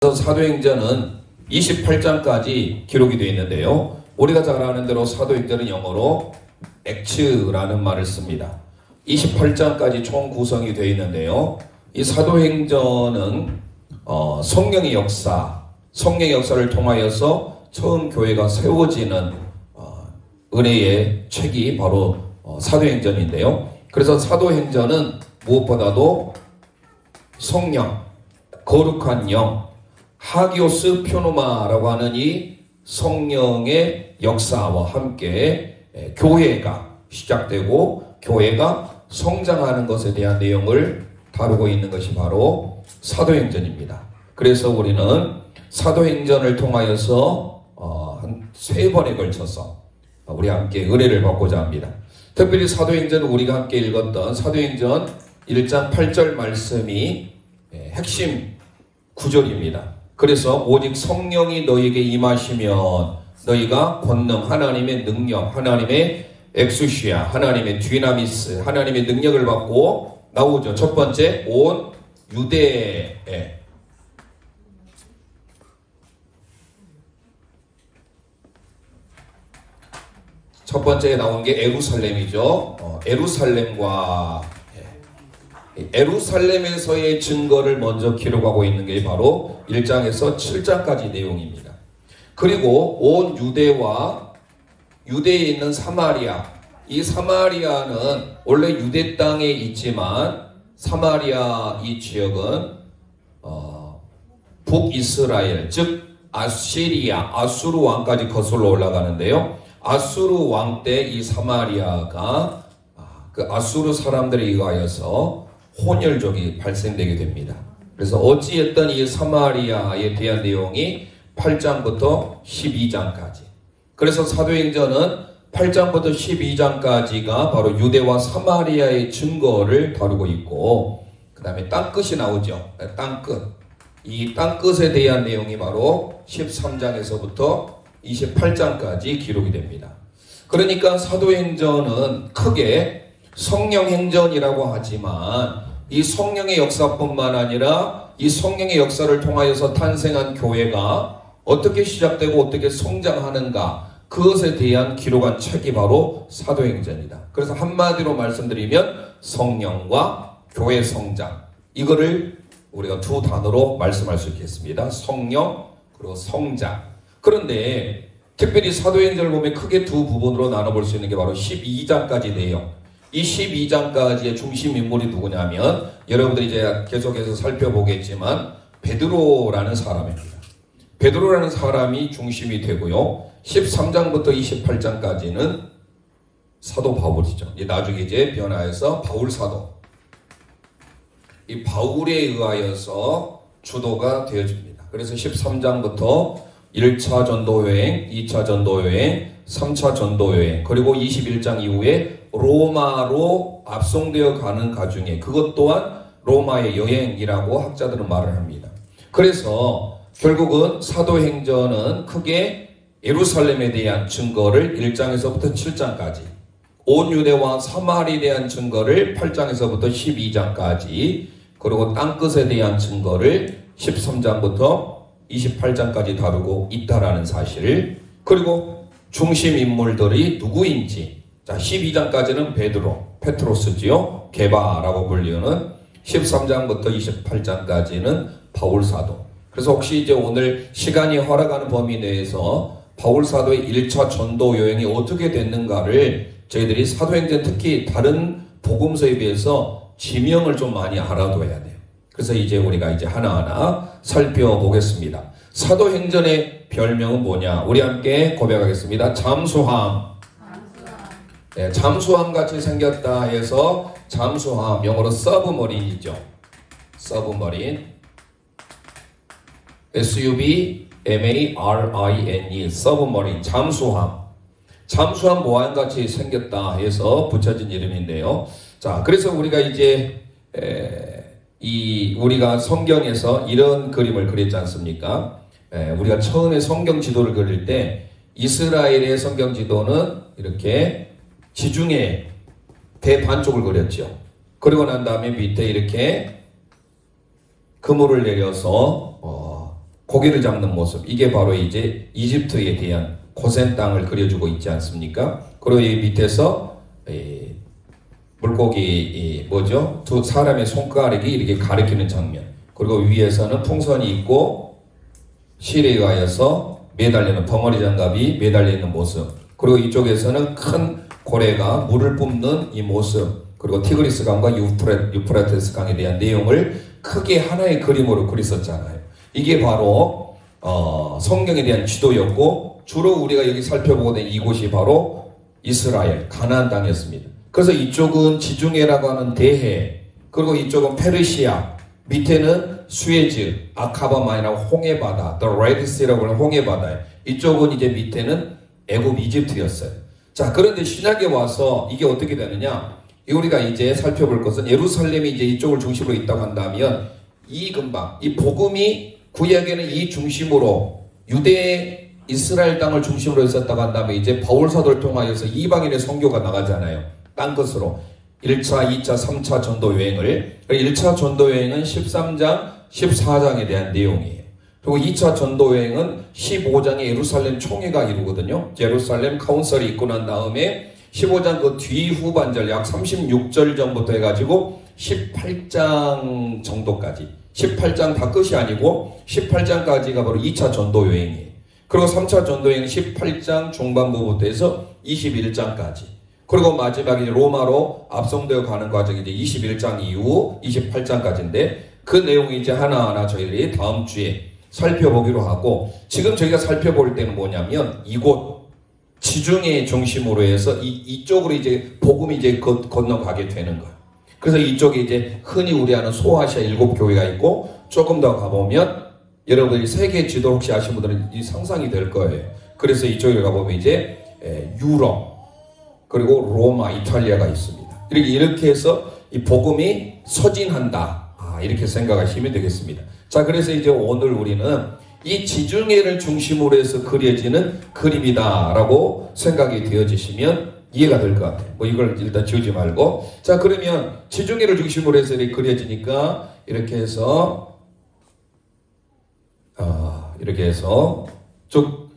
사도행전은 28장까지 기록이 되어 있는데요. 우리가 잘 아는 대로 사도행전은 영어로 액츠라는 말을 씁니다. 28장까지 총 구성이 되어 있는데요. 이 사도행전은 성령의 역사를 통하여서 처음 교회가 세워지는 은혜의 책이 바로 사도행전인데요. 그래서 사도행전은 무엇보다도 성령, 거룩한 영, 하기오스 표누마라고 하는 이 성령의 역사와 함께 교회가 시작되고 교회가 성장하는 것에 대한 내용을 다루고 있는 것이 바로 사도행전입니다. 그래서 우리는 사도행전을 통하여서 한 3번에 걸쳐서 우리 함께 은혜를 받고자 합니다. 특별히 사도행전은 우리가 함께 읽었던 사도행전 1장 8절 말씀이 핵심 구절입니다. 그래서 오직 성령이 너희에게 임하시면 너희가 권능, 하나님의 능력, 하나님의 엑수시아, 하나님의 뒤나미스, 하나님의 능력을 받고 나오죠. 첫 번째, 온 유대에. 첫 번째 나온 게 예루살렘이죠. 예루살렘에서의 증거를 먼저 기록하고 있는 게 바로 1장에서 7장까지 내용입니다. 그리고 온 유대에 있는 사마리아, 이 사마리아는 원래 유대 땅에 있지만 사마리아 이 지역은 북이스라엘, 즉 아시리아, 아수르 왕까지 거슬러 올라가는데요. 아수르 왕 때 이 사마리아가 그 아수르 사람들에 의하여서 혼혈족이 발생되게 됩니다. 그래서 어찌했든 이 사마리아에 대한 내용이 8장부터 12장까지. 그래서 사도행전은 8장부터 12장까지가 바로 유대와 사마리아의 증거를 다루고 있고, 그 다음에 땅끝이 나오죠. 땅끝. 이 땅끝에 대한 내용이 바로 13장에서부터 28장까지 기록이 됩니다. 그러니까 사도행전은 크게 성령행전이라고 하지만 이 성령의 역사뿐만 아니라 이 성령의 역사를 통하여서 탄생한 교회가 어떻게 시작되고 어떻게 성장하는가, 그것에 대한 기록한 책이 바로 사도행전이다. 그래서 한마디로 말씀드리면 성령과 교회 성장, 이거를 우리가 두 단어로 말씀할 수 있겠습니다. 성령 그리고 성장. 그런데 특별히 사도행전을 보면 크게 두 부분으로 나눠볼 수 있는 게 바로 12장까지 내용. 이 12장까지의 중심 인물이 누구냐면 여러분들이 이제 계속해서 살펴보겠지만 베드로라는 사람입니다. 베드로라는 사람이 중심이 되고요. 13장부터 28장까지는 사도 바울이죠. 나중에 이제 변화해서 바울 사도. 이 바울에 의하여서 주도가 되어집니다. 그래서 13장부터 1차 전도여행, 2차 전도여행, 3차 전도여행, 그리고 21장 이후에 로마로 압송되어 가는 가중에 그것 또한 로마의 여행이라고 학자들은 말을 합니다. 그래서 결국은 사도행전은 크게 예루살렘에 대한 증거를 1장에서부터 7장까지, 온 유대와 사마리에 대한 증거를 8장에서부터 12장까지, 그리고 땅끝에 대한 증거를 13장부터 28장까지 다루고 있다라는 사실, 그리고 중심 인물들이 누구인지, 자, 12장까지는 페트로스지요. 게바라고 불리는 13장부터 28장까지는 바울 사도. 그래서 혹시 이제 오늘 시간이 허락하는 범위 내에서 바울 사도의 1차 전도 여행이 어떻게 됐는가를 저희들이 사도행전 특히 다른 복음서에 비해서 지명을 좀 많이 알아둬야 돼요. 그래서 이제 우리가 이제 하나하나 살펴보겠습니다. 사도행전의 별명은 뭐냐? 우리 함께 고백하겠습니다. 잠수함. 네, 잠수함 같이 생겼다 해서 잠수함, 영어로 서브머린이죠. 서브머린. S-U-B-M-A-R-I-N-E, 서브머린, 잠수함. 잠수함 모함 같이 생겼다 해서 붙여진 이름인데요. 자, 그래서 우리가 이제 우리가 성경에서 이런 그림을 그렸지 않습니까? 우리가 처음에 성경 지도를 그릴 때 이스라엘의 성경 지도는 이렇게 지중해 대반쪽을 그렸죠. 그리고 난 다음에 밑에 이렇게 그물을 내려서 고기를 잡는 모습. 이게 바로 이제 이집트에 대한 고센 땅을 그려주고 있지 않습니까? 그리고 이 밑에서 물고기 뭐죠? 두 사람의 손가락이 이렇게 가리키는 장면. 그리고 위에서는 풍선이 있고 실에 의하여서 매달리는 벙어리 장갑이 매달리는 모습. 그리고 이쪽에서는 큰 고래가 물을 뿜는 이 모습. 그리고 티그리스 강과 유프라테스 강에 대한 내용을 크게 하나의 그림으로 그렸었잖아요. 이게 바로 성경에 대한 지도였고, 주로 우리가 여기 살펴보고 있는 이곳이 바로 이스라엘 가나안 땅이었습니다. 그래서 이쪽은 지중해라고 하는 대해, 그리고 이쪽은 페르시아, 밑에는 수에즈, 아카바만이라고 홍해바다, The Red Sea라고 하는 홍해바다예요. 이쪽은 이제 밑에는 애굽 이집트였어요. 자, 그런데 신약에 와서 이게 어떻게 되느냐? 우리가 이제 살펴볼 것은 예루살렘이 이제 이쪽을 중심으로 있다고 한다면 이 근방, 이 복음이 구약에는 이 중심으로 유대 이스라엘 땅을 중심으로 있었다고 한다면 이제 바울 사도를 통하여서 이방인의 선교가 나가잖아요. 땅끝으로 1차, 2차, 3차 전도 여행을. 1차 전도 여행은 13장, 14장에 대한 내용이에요. 그리고 2차 전도 여행은 15장의 예루살렘 총회가 이루거든요. 예루살렘 카운슬이 있고 난 다음에 15장 그 뒤 후반절 약 36절 전부터 해가지고 18장 정도까지, 18장 다 끝이 아니고 18장까지가 바로 2차 전도 여행이에요. 그리고 3차 전도 여행은 18장 중반부부터 해서 21장까지. 그리고 마지막에 로마로 압송되어 가는 과정이 이제 21장 이후 28장까지인데 그 내용이 이제 하나하나 저희들이 다음 주에 살펴보기로 하고, 지금 저희가 살펴볼 때는 뭐냐면 이곳 지중해 중심으로 해서 이쪽으로 이제 복음이 이제 건너가게 되는 거예요. 그래서 이쪽에 이제 흔히 우리 아는 소아시아 7교회가 있고, 조금 더 가보면 여러분들이 세계 지도 혹시 아시는 분들은 이 상상이 될 거예요. 그래서 이쪽에 가보면 이제 유럽, 그리고 로마, 이탈리아가 있습니다. 이렇게 해서 이 복음이 서진한다. 이렇게 생각하시면 되겠습니다. 자, 그래서 이제 오늘 우리는 이 지중해를 중심으로 해서 그려지는 그림이다라고 생각이 되어지시면 이해가 될 것 같아요. 뭐 이걸 일단 지우지 말고. 자, 그러면 지중해를 중심으로 해서 이렇게 그려지니까 이렇게 해서 쭉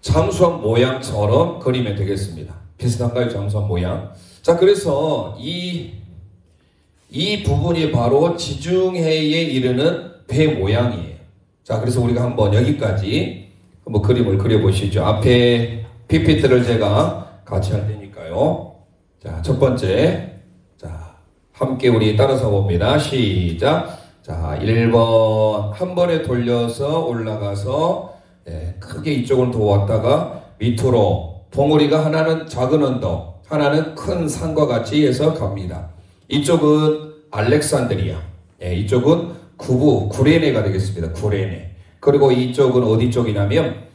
잠수함 모양처럼 그리면 되겠습니다. 비슷한가요? 잠수함 모양. 자, 그래서 이 부분이 바로 지중해에 이르는 배 모양이에요. 자, 그래서 우리가 한번 여기까지 한번 그림을 그려보시죠. 앞에 PPT를 제가 같이 할 테니까요. 자, 첫 번째. 자, 함께 우리 따라서 봅니다. 시작. 자, 1번. 한 번에 돌려서 올라가서 크게 이쪽으로 더 왔다가 밑으로 봉우리가 하나는 작은 언덕, 하나는 큰 산과 같이 해서 갑니다. 이쪽은 알렉산드리아, 이쪽은 구레네가 되겠습니다. 구레네. 그리고 이쪽은 어디 쪽이냐면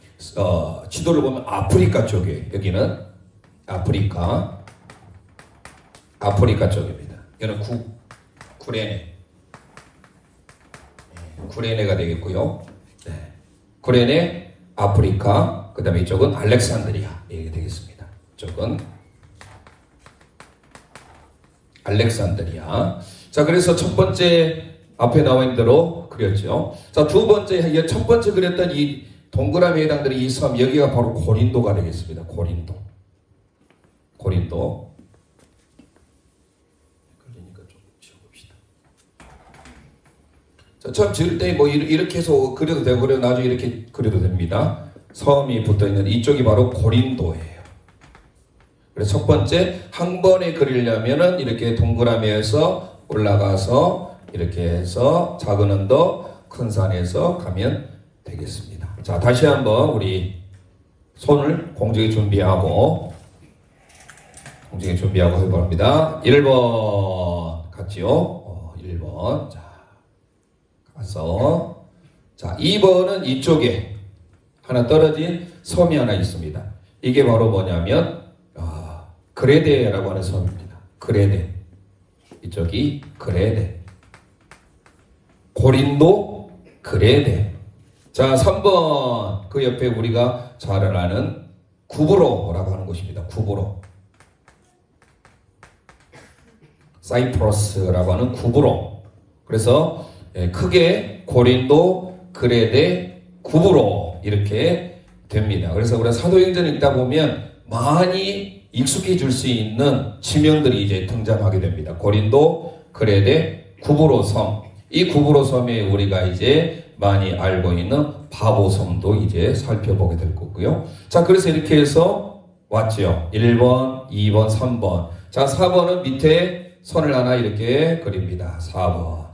지도를 보면 아프리카 쪽이에요. 여기는 아프리카 쪽입니다. 여기는 구레네. 구레네가 되겠고요. 네. 구레네, 아프리카, 그 다음에 이쪽은 알렉산드리아 이게 되겠습니다. 이쪽은 알렉산드리아. 자, 그래서 첫 번째 앞에 나와 있는 대로 그렸죠. 자, 두 번째, 첫 번째 그렸던 이 동그라미에 해당되는 이 섬, 여기가 바로 고린도가 되겠습니다. 고린도. 걸리니까 좀 지워봅시다. 자, 처음 지을 때 뭐 이렇게 해서 그려도 되고, 그리고 나중에 이렇게 그려도 됩니다. 섬이 붙어 있는 이쪽이 바로 고린도예요. 그래서 첫 번째, 한 번에 그리려면은 이렇게 동그라미에서 올라가서 이렇게 해서 작은 언덕, 큰 산에서 가면 되겠습니다. 자, 다시 한번 우리 손을 공중에 준비하고 해봅니다. 1번 갔지요? 1번. 자, 가서. 자, 2번은 이쪽에 하나 떨어진 섬이 하나 있습니다. 이게 바로 뭐냐면 그레데라고 하는 섬입니다. 그레데. 이쪽이 그레데. 고린도 그레데. 자, 3번. 그 옆에 우리가 잘 아는 구브로라고 하는 곳입니다. 구브로. 사이프러스라고 하는 구브로. 그래서 크게 고린도, 그레데, 구부로 이렇게 됩니다. 그래서 우리가 사도행전 읽다 보면 많이 익숙해질 수 있는 지명들이 이제 등장하게 됩니다. 고린도, 그레데, 구브로 섬. 이 구브로 섬에 우리가 이제 많이 알고 있는 바보 섬도 이제 살펴보게 될 거고요. 자, 그래서 이렇게 해서 왔죠. 1번, 2번, 3번. 자, 4번은 밑에 선을 하나 이렇게 그립니다. 4번.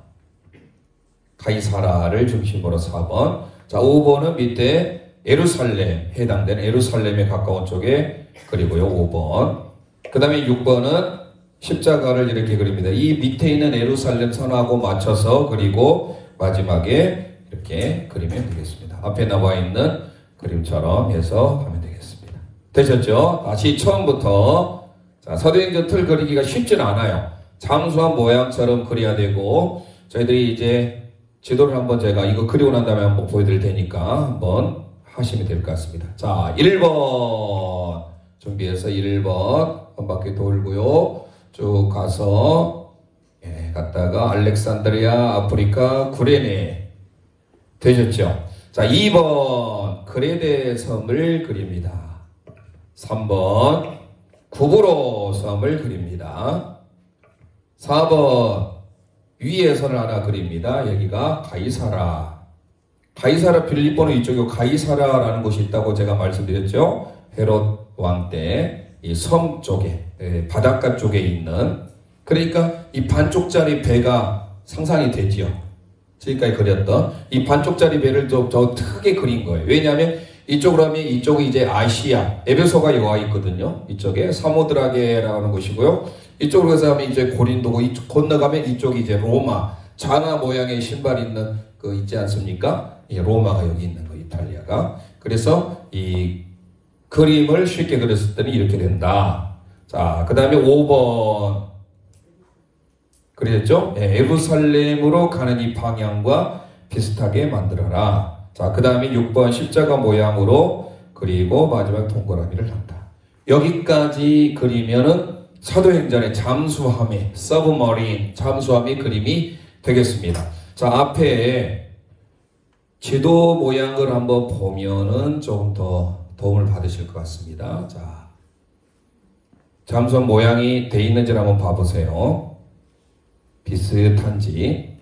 가이사라를 중심으로 4번. 자, 5번은 밑에 예루살렘, 해당되는 예루살렘에 가까운 쪽에 그리고요, 5번. 그 다음에 6번은 십자가를 이렇게 그립니다. 이 밑에 있는 예루살렘 선하고 맞춰서 그리고 마지막에 이렇게 그리면 되겠습니다. 앞에 나와 있는 그림처럼 해서 하면 되겠습니다. 되셨죠? 다시 처음부터. 자, 사도행전 틀 그리기가 쉽진 않아요. 잠수함 모양처럼 그려야 되고, 저희들이 이제 지도를 한번 제가 이거 그리고 난 다음에 한번 보여드릴 테니까 한번 하시면 될 것 같습니다. 자, 1번 준비해서 1번 한 바퀴 돌고요. 쭉 가서 갔다가 알렉산드리아, 아프리카, 구레네. 되셨죠? 자, 2번 그레데 섬을 그립니다. 3번 구브로 섬을 그립니다. 4번 위에 선을 하나 그립니다. 여기가 가이사라. 가이사라 빌립보는 이쪽에 가이사라라는 곳이 있다고 제가 말씀드렸죠. 헤롯 왕 때 이 섬 쪽에 바닷가 쪽에 있는, 그러니까 이 반쪽짜리 배가 상상이 되지요. 지금까지 그렸던 이 반쪽짜리 배를 더 크게 그린 거예요. 왜냐하면 이쪽으로 하면 이쪽이 이제 아시아, 에베소가 여와 있거든요. 이쪽에 사모드라게라는 곳이고요. 이쪽으로 해서 하면 이제 고린도고, 이쪽 건너가면 이쪽이 이제 로마, 장화 모양의 신발 있는 그 있지 않습니까? 이 로마가 여기 있는 거, 이탈리아가. 그래서 이 그림을 쉽게 그렸을 때는 이렇게 된다. 자, 그 다음에 5번. 그랬죠? 예루살렘으로 가는 이 방향과 비슷하게 만들어라. 자, 그 다음에 6번 십자가 모양으로 그리고 마지막 동그라미를 한다. 여기까지 그리면은 사도행전의 잠수함의 서브머린, 잠수함의 그림이 되겠습니다. 자, 앞에 지도 모양을 한번 보면은 좀 더 도움을 받으실 것 같습니다. 자, 잠수함 모양이 돼 있는지를 한번 봐보세요. 비슷한지.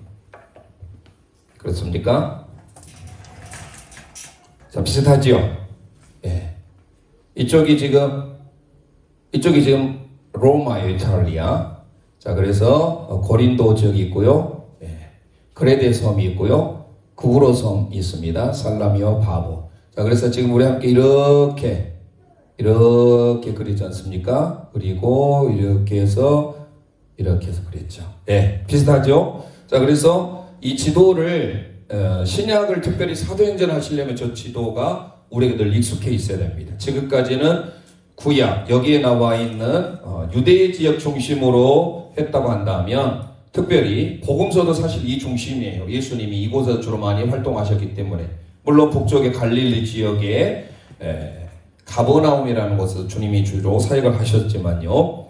그렇습니까? 자, 비슷하지요? 예. 이쪽이 지금 로마예요, 이탈리아. 자, 그래서 고린도 지역이 있고요. 예. 그레데 섬이 있고요. 구브로 섬이 있습니다. 살라미와 바보. 자, 그래서 지금 우리 함께 이렇게 그리지 않습니까? 그리고 이렇게 해서 그랬죠. 예, 비슷하죠? 자, 그래서 이 지도를 신약을 특별히 사도행전 하시려면 저 지도가 우리가 늘 익숙해 있어야 됩니다. 지금까지는 구약, 여기에 나와 있는 유대 지역 중심으로 했다고 한다면, 특별히 복음서도 사실 이 중심이에요. 예수님이 이곳에서 주로 많이 활동하셨기 때문에. 물론 북쪽의 갈릴리 지역에 가버나움이라는 곳에서 주님이 주로 사역을 하셨지만요,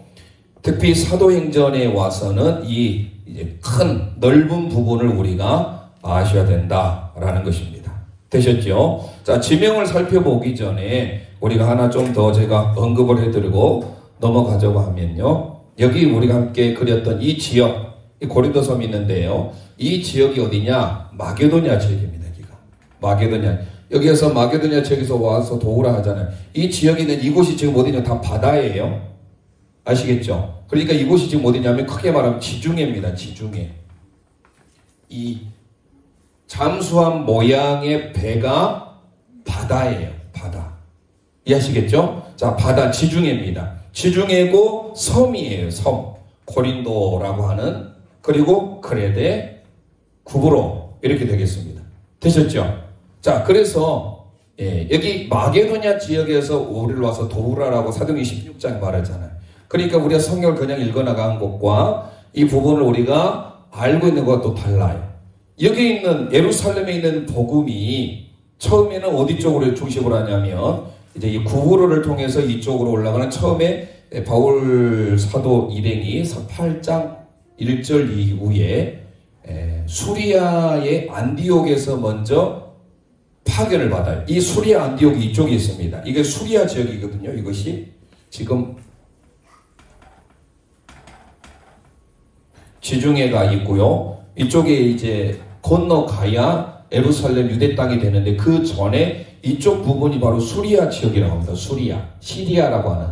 특히 사도행전에 와서는 이 이제 큰 넓은 부분을 우리가 아셔야 된다라는 것입니다. 되셨죠? 자, 지명을 살펴보기 전에 우리가 하나 좀 더 제가 언급을 해드리고 넘어가자고 하면요, 여기 우리가 함께 그렸던 이 지역, 이 고린도 섬이 있는데요, 이 지역이 어디냐? 마게도냐 지역입니다. 여기가 마게도냐. 여기에서 마게도냐 지역에서 와서 도우라 하잖아요. 이 지역에 있는 이곳이 지금 어디냐? 다 바다예요. 아시겠죠? 그러니까 이곳이 지금 어디냐면 크게 말하면 지중해입니다. 지중해. 이 잠수함 모양의 배가 바다예요. 바다. 이해하시겠죠? 자, 바다, 지중해입니다. 지중해고 섬이에요. 섬. 고린도라고 하는, 그리고 그레데, 구브로 이렇게 되겠습니다. 되셨죠? 자, 그래서 여기 마게도냐 지역에서 우리를 와서 도우라라고 사도행전 16장에 말하잖아요. 그러니까 우리가 성경을 그냥 읽어나간 것과 이 부분을 우리가 알고 있는 것과 또 달라요. 여기 있는 예루살렘에 있는 복음이 처음에는 어디 쪽으로 중심으로 하냐면 이제 이 구브로를 통해서 이쪽으로 올라가는, 처음에 바울 사도 일행이 8장 1절 이후에 수리아의 안디옥에서 먼저 파견을 받아요. 이 수리아 안디옥이 이쪽에 있습니다. 이게 수리아 지역이거든요. 이것이 지금 지중해가 있고요. 이쪽에 이제 건너가야 예루살렘 유대 땅이 되는데 그 전에 이쪽 부분이 바로 수리아 지역이라고 합니다. 수리아, 시리아라고 하는.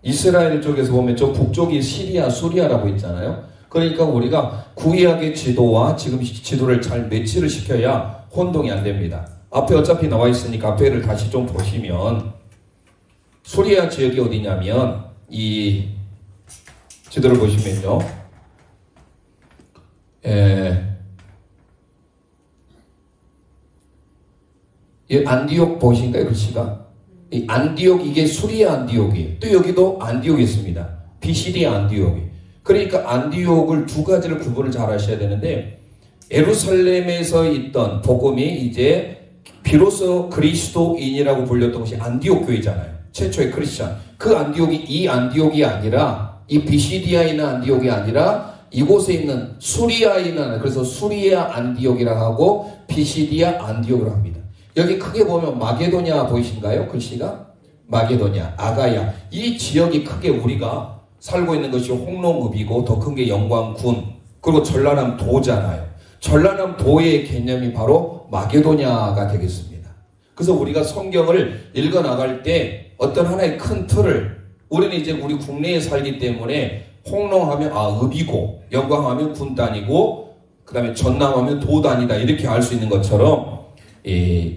이스라엘 쪽에서 보면 저 북쪽이 시리아, 수리아라고 있잖아요. 그러니까 우리가 구약의 지도와 지금 지도를 잘 매치를 시켜야 혼동이 안 됩니다. 앞에 어차피 나와 있으니까 앞에를 다시 좀 보시면 수리아 지역이 어디냐면 이 지도를 보시면요. 이 안디옥 보이신가요? 글씨가? 이 안디옥, 이게 수리아 안디옥이에요. 또 여기도 안디옥이 있습니다. 비시리아 안디옥이. 그러니까 안디옥을 두 가지를 구분을 잘 하셔야 되는데, 예루살렘에서 있던 복음이 이제 비로소 그리스도인이라고 불렸던 것이 안디옥 교회잖아요. 최초의 크리스천. 그 안디옥이 이 안디옥이 아니라, 이 비시디아에 있는 안디옥이 아니라 이곳에 있는 수리아에 있는, 그래서 수리아 안디옥이라고 하고 비시디아 안디옥이라고 합니다. 여기 크게 보면 마게도냐 보이신가요? 글씨가? 마게도냐, 아가야. 이 지역이 크게 우리가 살고 있는 것이 홍롱읍이고 더 큰 게 영광군, 그리고 전라남 도잖아요. 전라남 도의 개념이 바로 마게도냐가 되겠습니다. 그래서 우리가 성경을 읽어 나갈 때 어떤 하나의 큰 틀을, 우리는 이제 우리 국내에 살기 때문에 홍롱하면 읍이고 영광하면 군단이고 그 다음에 전남하면 도단이다 이렇게 알 수 있는 것처럼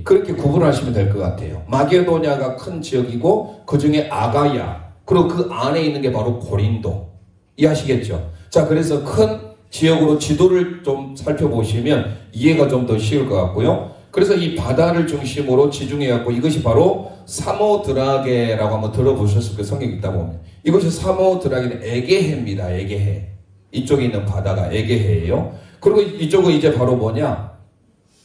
그렇게 구분하시면 될 것 같아요. 마게도냐가 큰 지역이고 그 중에 아가야, 그리고 그 안에 있는 게 바로 고린도. 이해하시겠죠? 자, 그래서 큰 지역으로 지도를 좀 살펴보시면 이해가 좀 더 쉬울 것 같고요. 그래서 이 바다를 중심으로 지중해갖고 이것이 바로 사모드라게라고 한번 들어보셨을 거예요. 성경 읽다 보면. 이것이 사모드라게는 에게해입니다. 에게해. 이쪽에 있는 바다가 에게해예요. 그리고 이쪽은 이제 바로 뭐냐?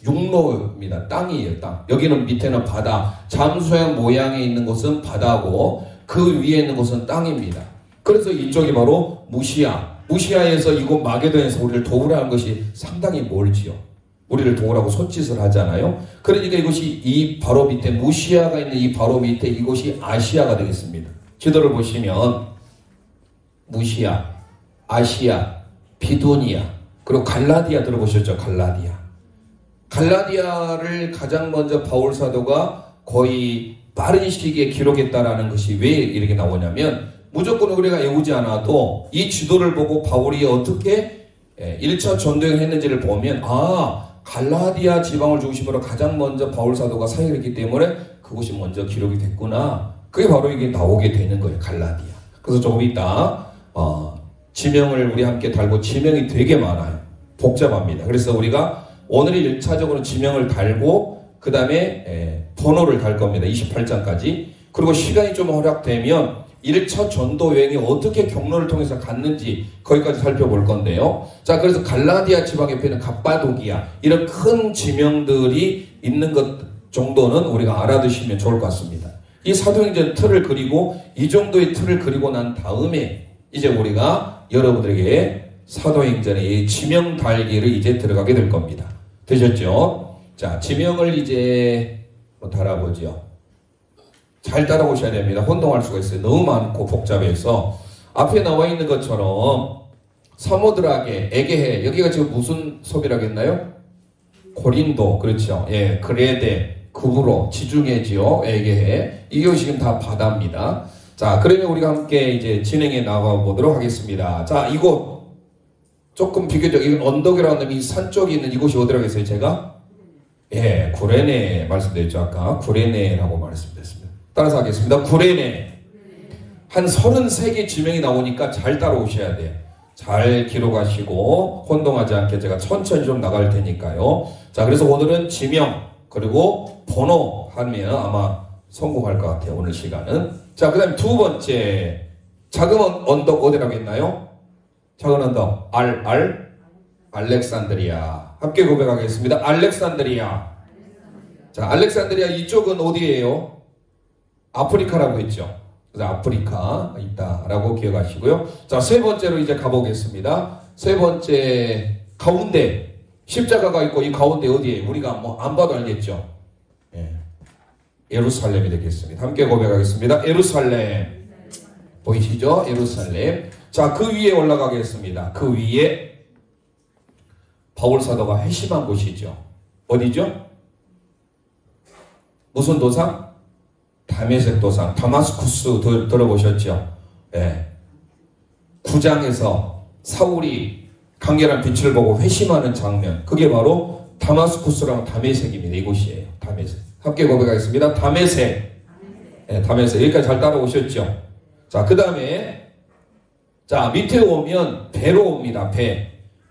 육로입니다. 땅이에요. 땅. 여기는 밑에는 바다. 잠수형 모양에 있는 곳은 바다고 그 위에 있는 곳은 땅입니다. 그래서 이쪽이 바로 무시아. 무시아에서 이곳 마게도에서 우리를 도우라는 것이 상당히 멀지요. 우리를 도우라고 손짓을 하잖아요. 그러니까 이것이 이 바로 밑에 무시아가 있는 이 바로 밑에 이곳이 아시아가 되겠습니다. 지도를 보시면 무시아, 아시아, 비두니아, 그리고 갈라디아 들어보셨죠? 갈라디아. 갈라디아를 가장 먼저 바울 사도가 거의 빠른 시기에 기록했다라는 것이 왜 이렇게 나오냐면, 무조건 우리가 외우지 않아도 이 지도를 보고 바울이 어떻게 1차 전도행을 했는지를 보면 갈라디아 지방을 중심으로 가장 먼저 바울 사도가 사역을 했기 때문에 그곳이 먼저 기록이 됐구나. 그게 바로 이게 나오게 되는 거예요. 갈라디아. 그래서 조금 이따 지명을 우리 함께 달고, 지명이 되게 많아요. 복잡합니다. 그래서 우리가 오늘이 1차적으로 지명을 달고 그 다음에 번호를 달 겁니다. 28장까지. 그리고 시간이 좀 허락되면 1차 전도 여행이 어떻게 경로를 통해서 갔는지 거기까지 살펴볼 건데요. 자, 그래서 갈라디아 지방 옆에 있는 갑바도기아, 이런 큰 지명들이 있는 것 정도는 우리가 알아두시면 좋을 것 같습니다. 이 사도행전 틀을 그리고 이 정도의 틀을 그리고 난 다음에 이제 우리가 여러분들에게 사도행전의 지명 달기를 이제 들어가게 될 겁니다. 되셨죠? 자, 지명을 이제 달아보죠. 잘 따라오셔야 됩니다. 혼동할 수가 있어요. 너무 많고 복잡해서. 앞에 나와 있는 것처럼 사모드라게, 에게해, 여기가 지금 무슨 섬이라고 했나요? 고린도, 그렇죠. 예, 그레데, 구브로, 지중해지요. 에게해. 이게 지금 다 바다입니다. 자, 그러면 우리가 함께 이제 진행해 나가 보도록 하겠습니다. 자, 이곳 조금 비교적, 이건 언덕이라고 하면 이 산 쪽에 있는 이곳이 어디라고 했어요? 제가? 예, 구레네 말씀드렸죠. 아까 구레네라고 말씀드렸습니다. 따라서 하겠습니다. 구레네. 한 33개 지명이 나오니까 잘 따라오셔야 돼요. 잘 기록하시고 혼동하지 않게 제가 천천히 좀 나갈 테니까요. 자, 그래서 오늘은 지명 그리고 번호 하면 아마 성공할 것 같아요. 오늘 시간은. 자, 그 다음에 두 번째, 작은 언덕 어디라고 했나요? 작은 언덕 알렉산드리아. 함께 고백하겠습니다. 알렉산드리아. 자, 알렉산드리아 이쪽은 어디예요? 아프리카라고 했죠. 그래서 아프리카 있다라고 기억하시고요. 자, 세 번째로 이제 가보겠습니다. 세 번째, 가운데 십자가가 있고 이 가운데 어디에? 우리가 뭐 안 봐도 알겠죠. 예루살렘이 되겠습니다. 함께 고백하겠습니다. 예루살렘. 보이시죠? 예루살렘. 자, 그 위에 올라가겠습니다. 그 위에 바울 사도가 회심한 곳이죠. 어디죠? 무슨 도상? 다메섹 도상. 다마스쿠스 들어보셨죠? 예. 9장에서 사울이 강렬한 빛을 보고 회심하는 장면. 그게 바로 다마스쿠스랑 다메섹입니다. 이곳이에요. 다메섹. 함께 고백하겠습니다. 다메섹. 예, 다메섹. 여기까지 잘 따라오셨죠? 자, 그 다음에 자, 밑에 오면 배로 옵니다.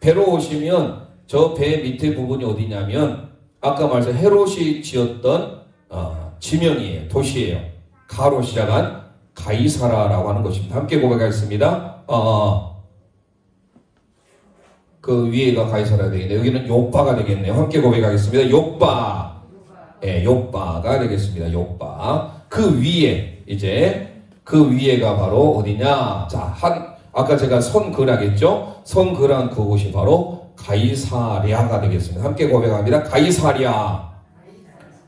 배로 오시면 저 배 밑에 부분이 어디냐면 아까 말씀 헤롯이 지었던 지명이에요. 도시예요. 가로 시작한 가이사라라고 하는 것입니다. 함께 고백하겠습니다. 그 위에가 가이사라 되겠네요. 여기는 요빠가 되겠네요. 함께 고백하겠습니다. 요빠. 예, 요빠가 되겠습니다. 요빠. 그 위에 이제 그 위에가 바로 어디냐? 자, 아까 제가 선그라겠죠? 선그란 그곳이 바로 가이사랴가 되겠습니다. 함께 고백합니다. 가이사랴.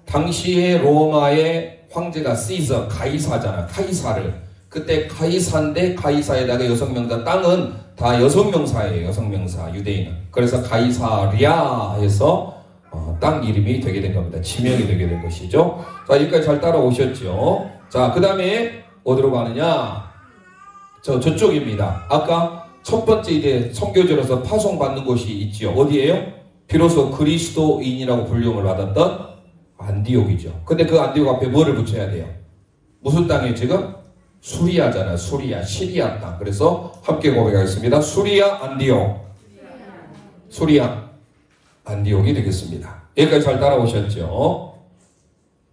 당시에 로마의 황제가 시저, 가이사잖아. 카이사르. 그때 가이사인데 가이사에다가 여성명사, 땅은 다 여성명사예요. 여성명사, 유대인은. 그래서 가이사랴 해서 땅 이름이 되게 된 겁니다. 지명이 되게 된 것이죠. 자, 여기까지 잘 따라오셨죠. 자, 그 다음에 어디로 가느냐? 저쪽입니다. 아까 첫 번째 이제 선교지로서 파송받는 곳이 있지요. 어디예요? 비로소 그리스도인이라고 불림을 받았던 안디옥이죠. 근데 그 안디옥 앞에 뭐를 붙여야 돼요? 무슨 땅이에요 지금? 수리아잖아. 수리아, 시리아 땅. 그래서 함께 고백하겠습니다. 수리아 안디옥. 수리아 안디옥이 되겠습니다. 여기까지 잘 따라오셨죠?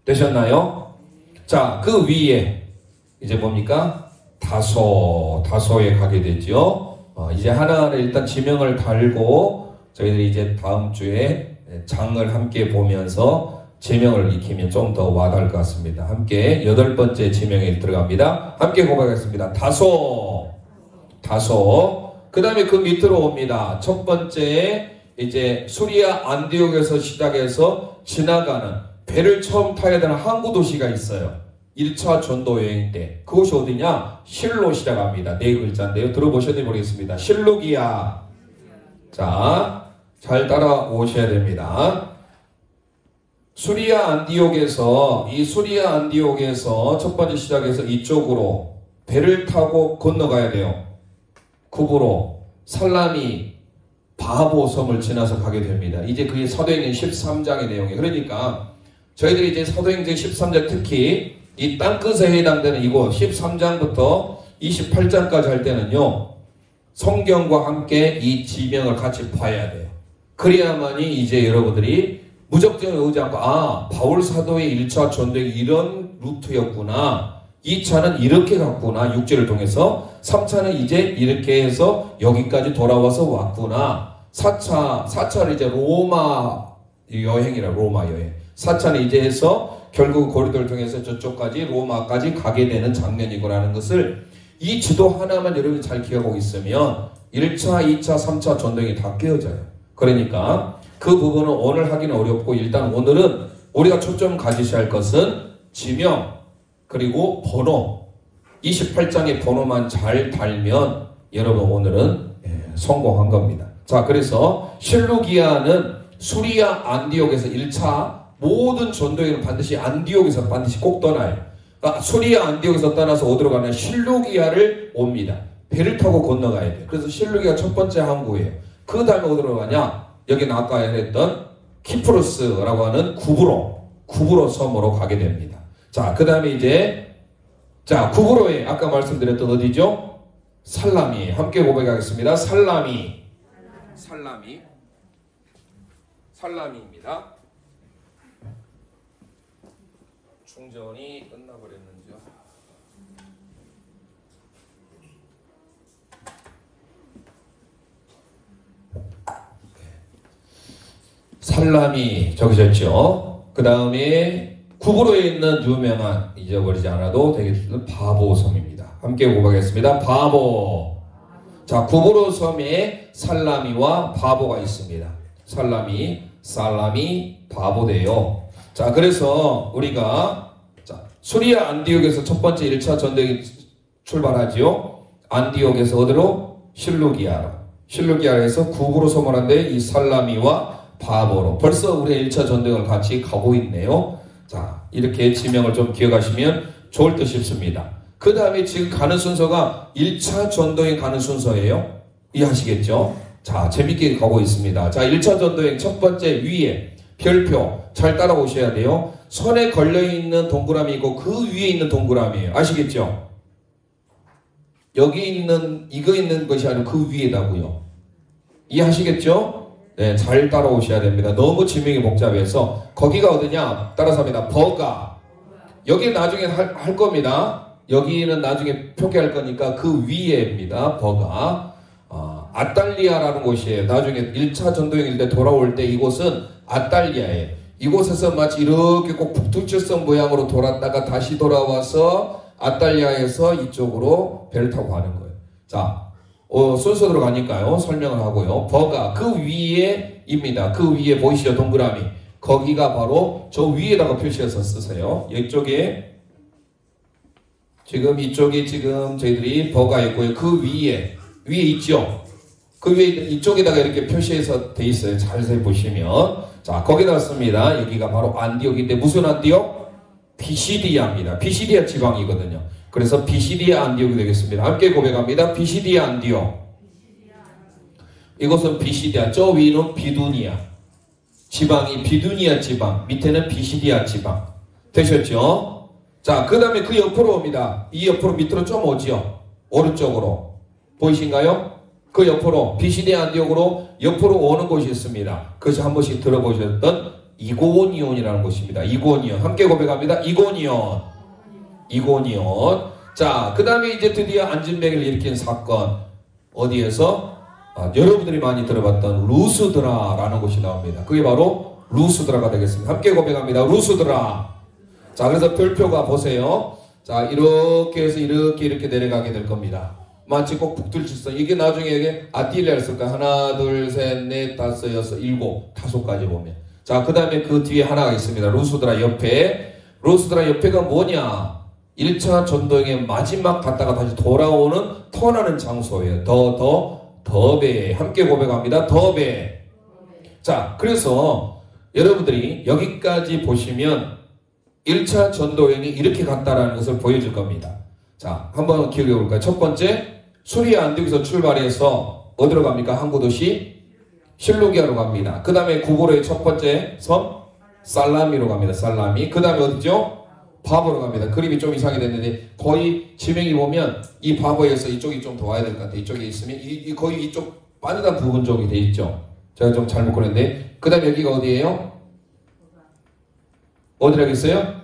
되셨나요? 자, 그 위에 이제 뭡니까? 다소에 가게 되죠. 이제 하나하나 일단 지명을 달고 저희들이 이제 다음 주에 장을 함께 보면서 지명을 익히면 좀 더 와닿을 것 같습니다. 함께 8번째 지명에 들어갑니다. 함께 고백하겠습니다. 다소. 그 다음에 그 밑으로 옵니다. 첫 번째 이제 수리아 안디옥에서 시작해서 지나가는 배를 처음 타야 되는 항구 도시가 있어요. 1차 전도 여행 때. 그곳이 어디냐? 실로 시작합니다. 네 글자인데요. 들어보셨는지 모르겠습니다. 실루기아. 자, 잘 따라오셔야 됩니다. 수리아 안디옥에서 첫 번째 시작해서 이쪽으로 배를 타고 건너가야 돼요. 쿠브로, 살라미, 바보 섬을 지나서 가게 됩니다. 이제 그게 사도행전 13장의 내용이에요. 그러니까 저희들이 이제 사도행전 13장 특히 이 땅끝에 해당되는 이곳 13장부터 28장까지 할 때는요. 성경과 함께 이 지명을 같이 봐야 돼요. 그래야만이 이제 여러분들이 무적정에 오지 않고 바울 사도의 1차 전도행이 이런 루트였구나. 2차는 이렇게 갔구나. 6절을 통해서 3차는 이제 이렇게 해서 여기까지 돌아와서 왔구나. 4차를 이제 로마 여행이라 로마 여행. 4차는 이제 해서 결국 고리도를 통해서 저쪽까지 로마까지 가게 되는 장면이구나라는 것을 이 지도 하나만 여러분이 잘 기억하고 있으면 1차, 2차, 3차 전도행이 다 깨어져요. 그러니까 그 부분은 오늘 하기는 어렵고 일단 오늘은 우리가 초점 가지셔야 할 것은 지명 그리고 번호 28장의 번호만 잘 달면 여러분 오늘은 성공한 겁니다. 자, 그래서 실루기아는 수리아 안디옥에서 1차 모든 전도회는 반드시 안디옥에서 반드시 꼭 떠나요. 그러니까 수리아 안디옥에서 떠나서 어디로 가냐? 실루기아를 옵니다. 배를 타고 건너가야 돼요. 그래서 실루기아 첫 번째 항구예요. 그 다음에 어디로 가냐? 여기는 아까 했던 키프로스라고 하는 구브로 섬으로 가게 됩니다. 자, 그 다음에 이제 구브로에 아까 말씀드렸던 어디죠? 살라미. 함께 고백하겠습니다. 살라미입니다. 충전이 끝나버렸는지요. 살라미 적으셨죠? 그 다음에 구브로에 있는 유명한 잊어버리지 않아도 되겠는 바보 섬입니다. 함께 고백하겠습니다. 바보. 자, 구브로 섬에 살라미와 바보가 있습니다. 살라미, 바보대요. 자, 그래서 우리가 수리아 안디옥에서 첫 번째 1차 전쟁이 출발하지요. 안디옥에서 어디로? 실루기아로. 실루기아에서 국으로 소멸한데 이 살라미와 바보로. 벌써 우리의 1차 전쟁을 같이 가고 있네요. 자, 이렇게 지명을 좀 기억하시면 좋을 듯 싶습니다. 그 다음에 지금 가는 순서가 1차 전도행 가는 순서예요. 이해하시겠죠? 자, 재밌게 가고 있습니다. 자, 1차 전도행 첫 번째 위에 별표 잘 따라오셔야 돼요. 손에 걸려있는 동그라미고 그 위에 있는 동그라미예요. 아시겠죠? 여기 있는 이거 있는 것이 아니고 그 위에다고요. 이해하시겠죠? 네, 잘 따라오셔야 됩니다. 너무 지명이 복잡해서 거기가 어디냐? 따라서 합니다. 버가. 여기 나중에 할 겁니다. 여기는 나중에 표기할 거니까 그 위에입니다. 버가. 아달리아라는 곳이에요. 나중에 1차 전도행일 때 돌아올 때 이곳은 아달리아예요. 이곳에서 마치 이렇게 꼭 북두칠성 모양으로 돌았다가 다시 돌아와서 아달리아에서 이쪽으로 배를 타고 가는 거예요. 자, 순서대로 가니까요. 설명을 하고요. 버가 그 위에입니다. 그 위에 보이시죠? 동그라미. 거기가 바로 저 위에다가 표시해서 쓰세요. 이쪽에 지금 이쪽에 지금 저희들이 버가 있고요. 그 위에 있죠? 그 위에 이쪽에다가 이렇게 표시해서 돼 있어요. 자세히 보시면. 자, 거기다 씁니다. 여기가 바로 안디옥인데 무슨 안디옥? 피시디아입니다. 피시디아 지방이거든요. 그래서 피시디아 안디옥이 되겠습니다. 함께 고백합니다. 피시디아 안디옥. 이것은 피시디아. 저 위는 비두니아. 지방이 비두니아 지방. 밑에는 피시디아 지방. 되셨죠? 자, 그 다음에 그 옆으로 옵니다. 이 옆으로 밑으로 좀 오죠? 오른쪽으로. 보이신가요? 그 옆으로 비시디아 안디옥으로 옆으로 오는 곳이 있습니다. 그것이 한 번씩 들어보셨던 이고니온이라는 곳입니다. 이고니온. 함께 고백합니다. 이고니온. 자, 그 다음에 이제 드디어 안진뱅이를 일으킨 사건. 어디에서? 여러분들이 많이 들어봤던 루스드라라는 곳이 나옵니다. 그게 바로 루스드라가 되겠습니다. 함께 고백합니다. 루스드라. 자, 그래서 별표가 보세요. 자, 이렇게 해서 이렇게 내려가게 될 겁니다. 마치 꼭 북두칠성. 이게 나중에 이게 아띠리아를 쓸까? 하나, 둘, 셋, 넷, 다섯, 여섯, 일곱, 다섯까지 보면. 자, 그 다음에 그 뒤에 하나가 있습니다. 루스드라 옆에. 루스드라 옆에가 뭐냐? 1차 전도행의 마지막 갔다가 다시 돌아오는 터나는 장소예요. 더베. 함께 고백합니다. 더베. 자, 그래서 여러분들이 여기까지 보시면 1차 전도행이 이렇게 갔다라는 것을 보여줄 겁니다. 자, 한번 기억해 볼까요? 첫 번째, 수리아 안디옥에서 출발해서 어디로 갑니까? 항구 도시 실루기아로 갑니다. 그 다음에 구보로의 첫 번째 섬 살라미로 갑니다. 살라미. 그 다음에 어디죠? 바보로 갑니다. 그림이 좀 이상하게 됐는데 거의 지명이 보면 이 바보에서 이쪽이 좀 더 와야 될 것 같아요. 이쪽에 있으면 거의 이쪽 빠르단 부분 쪽이 돼 있죠. 제가 좀 잘못 그렸는데 그 다음에 여기가 어디예요? 어디라겠어요?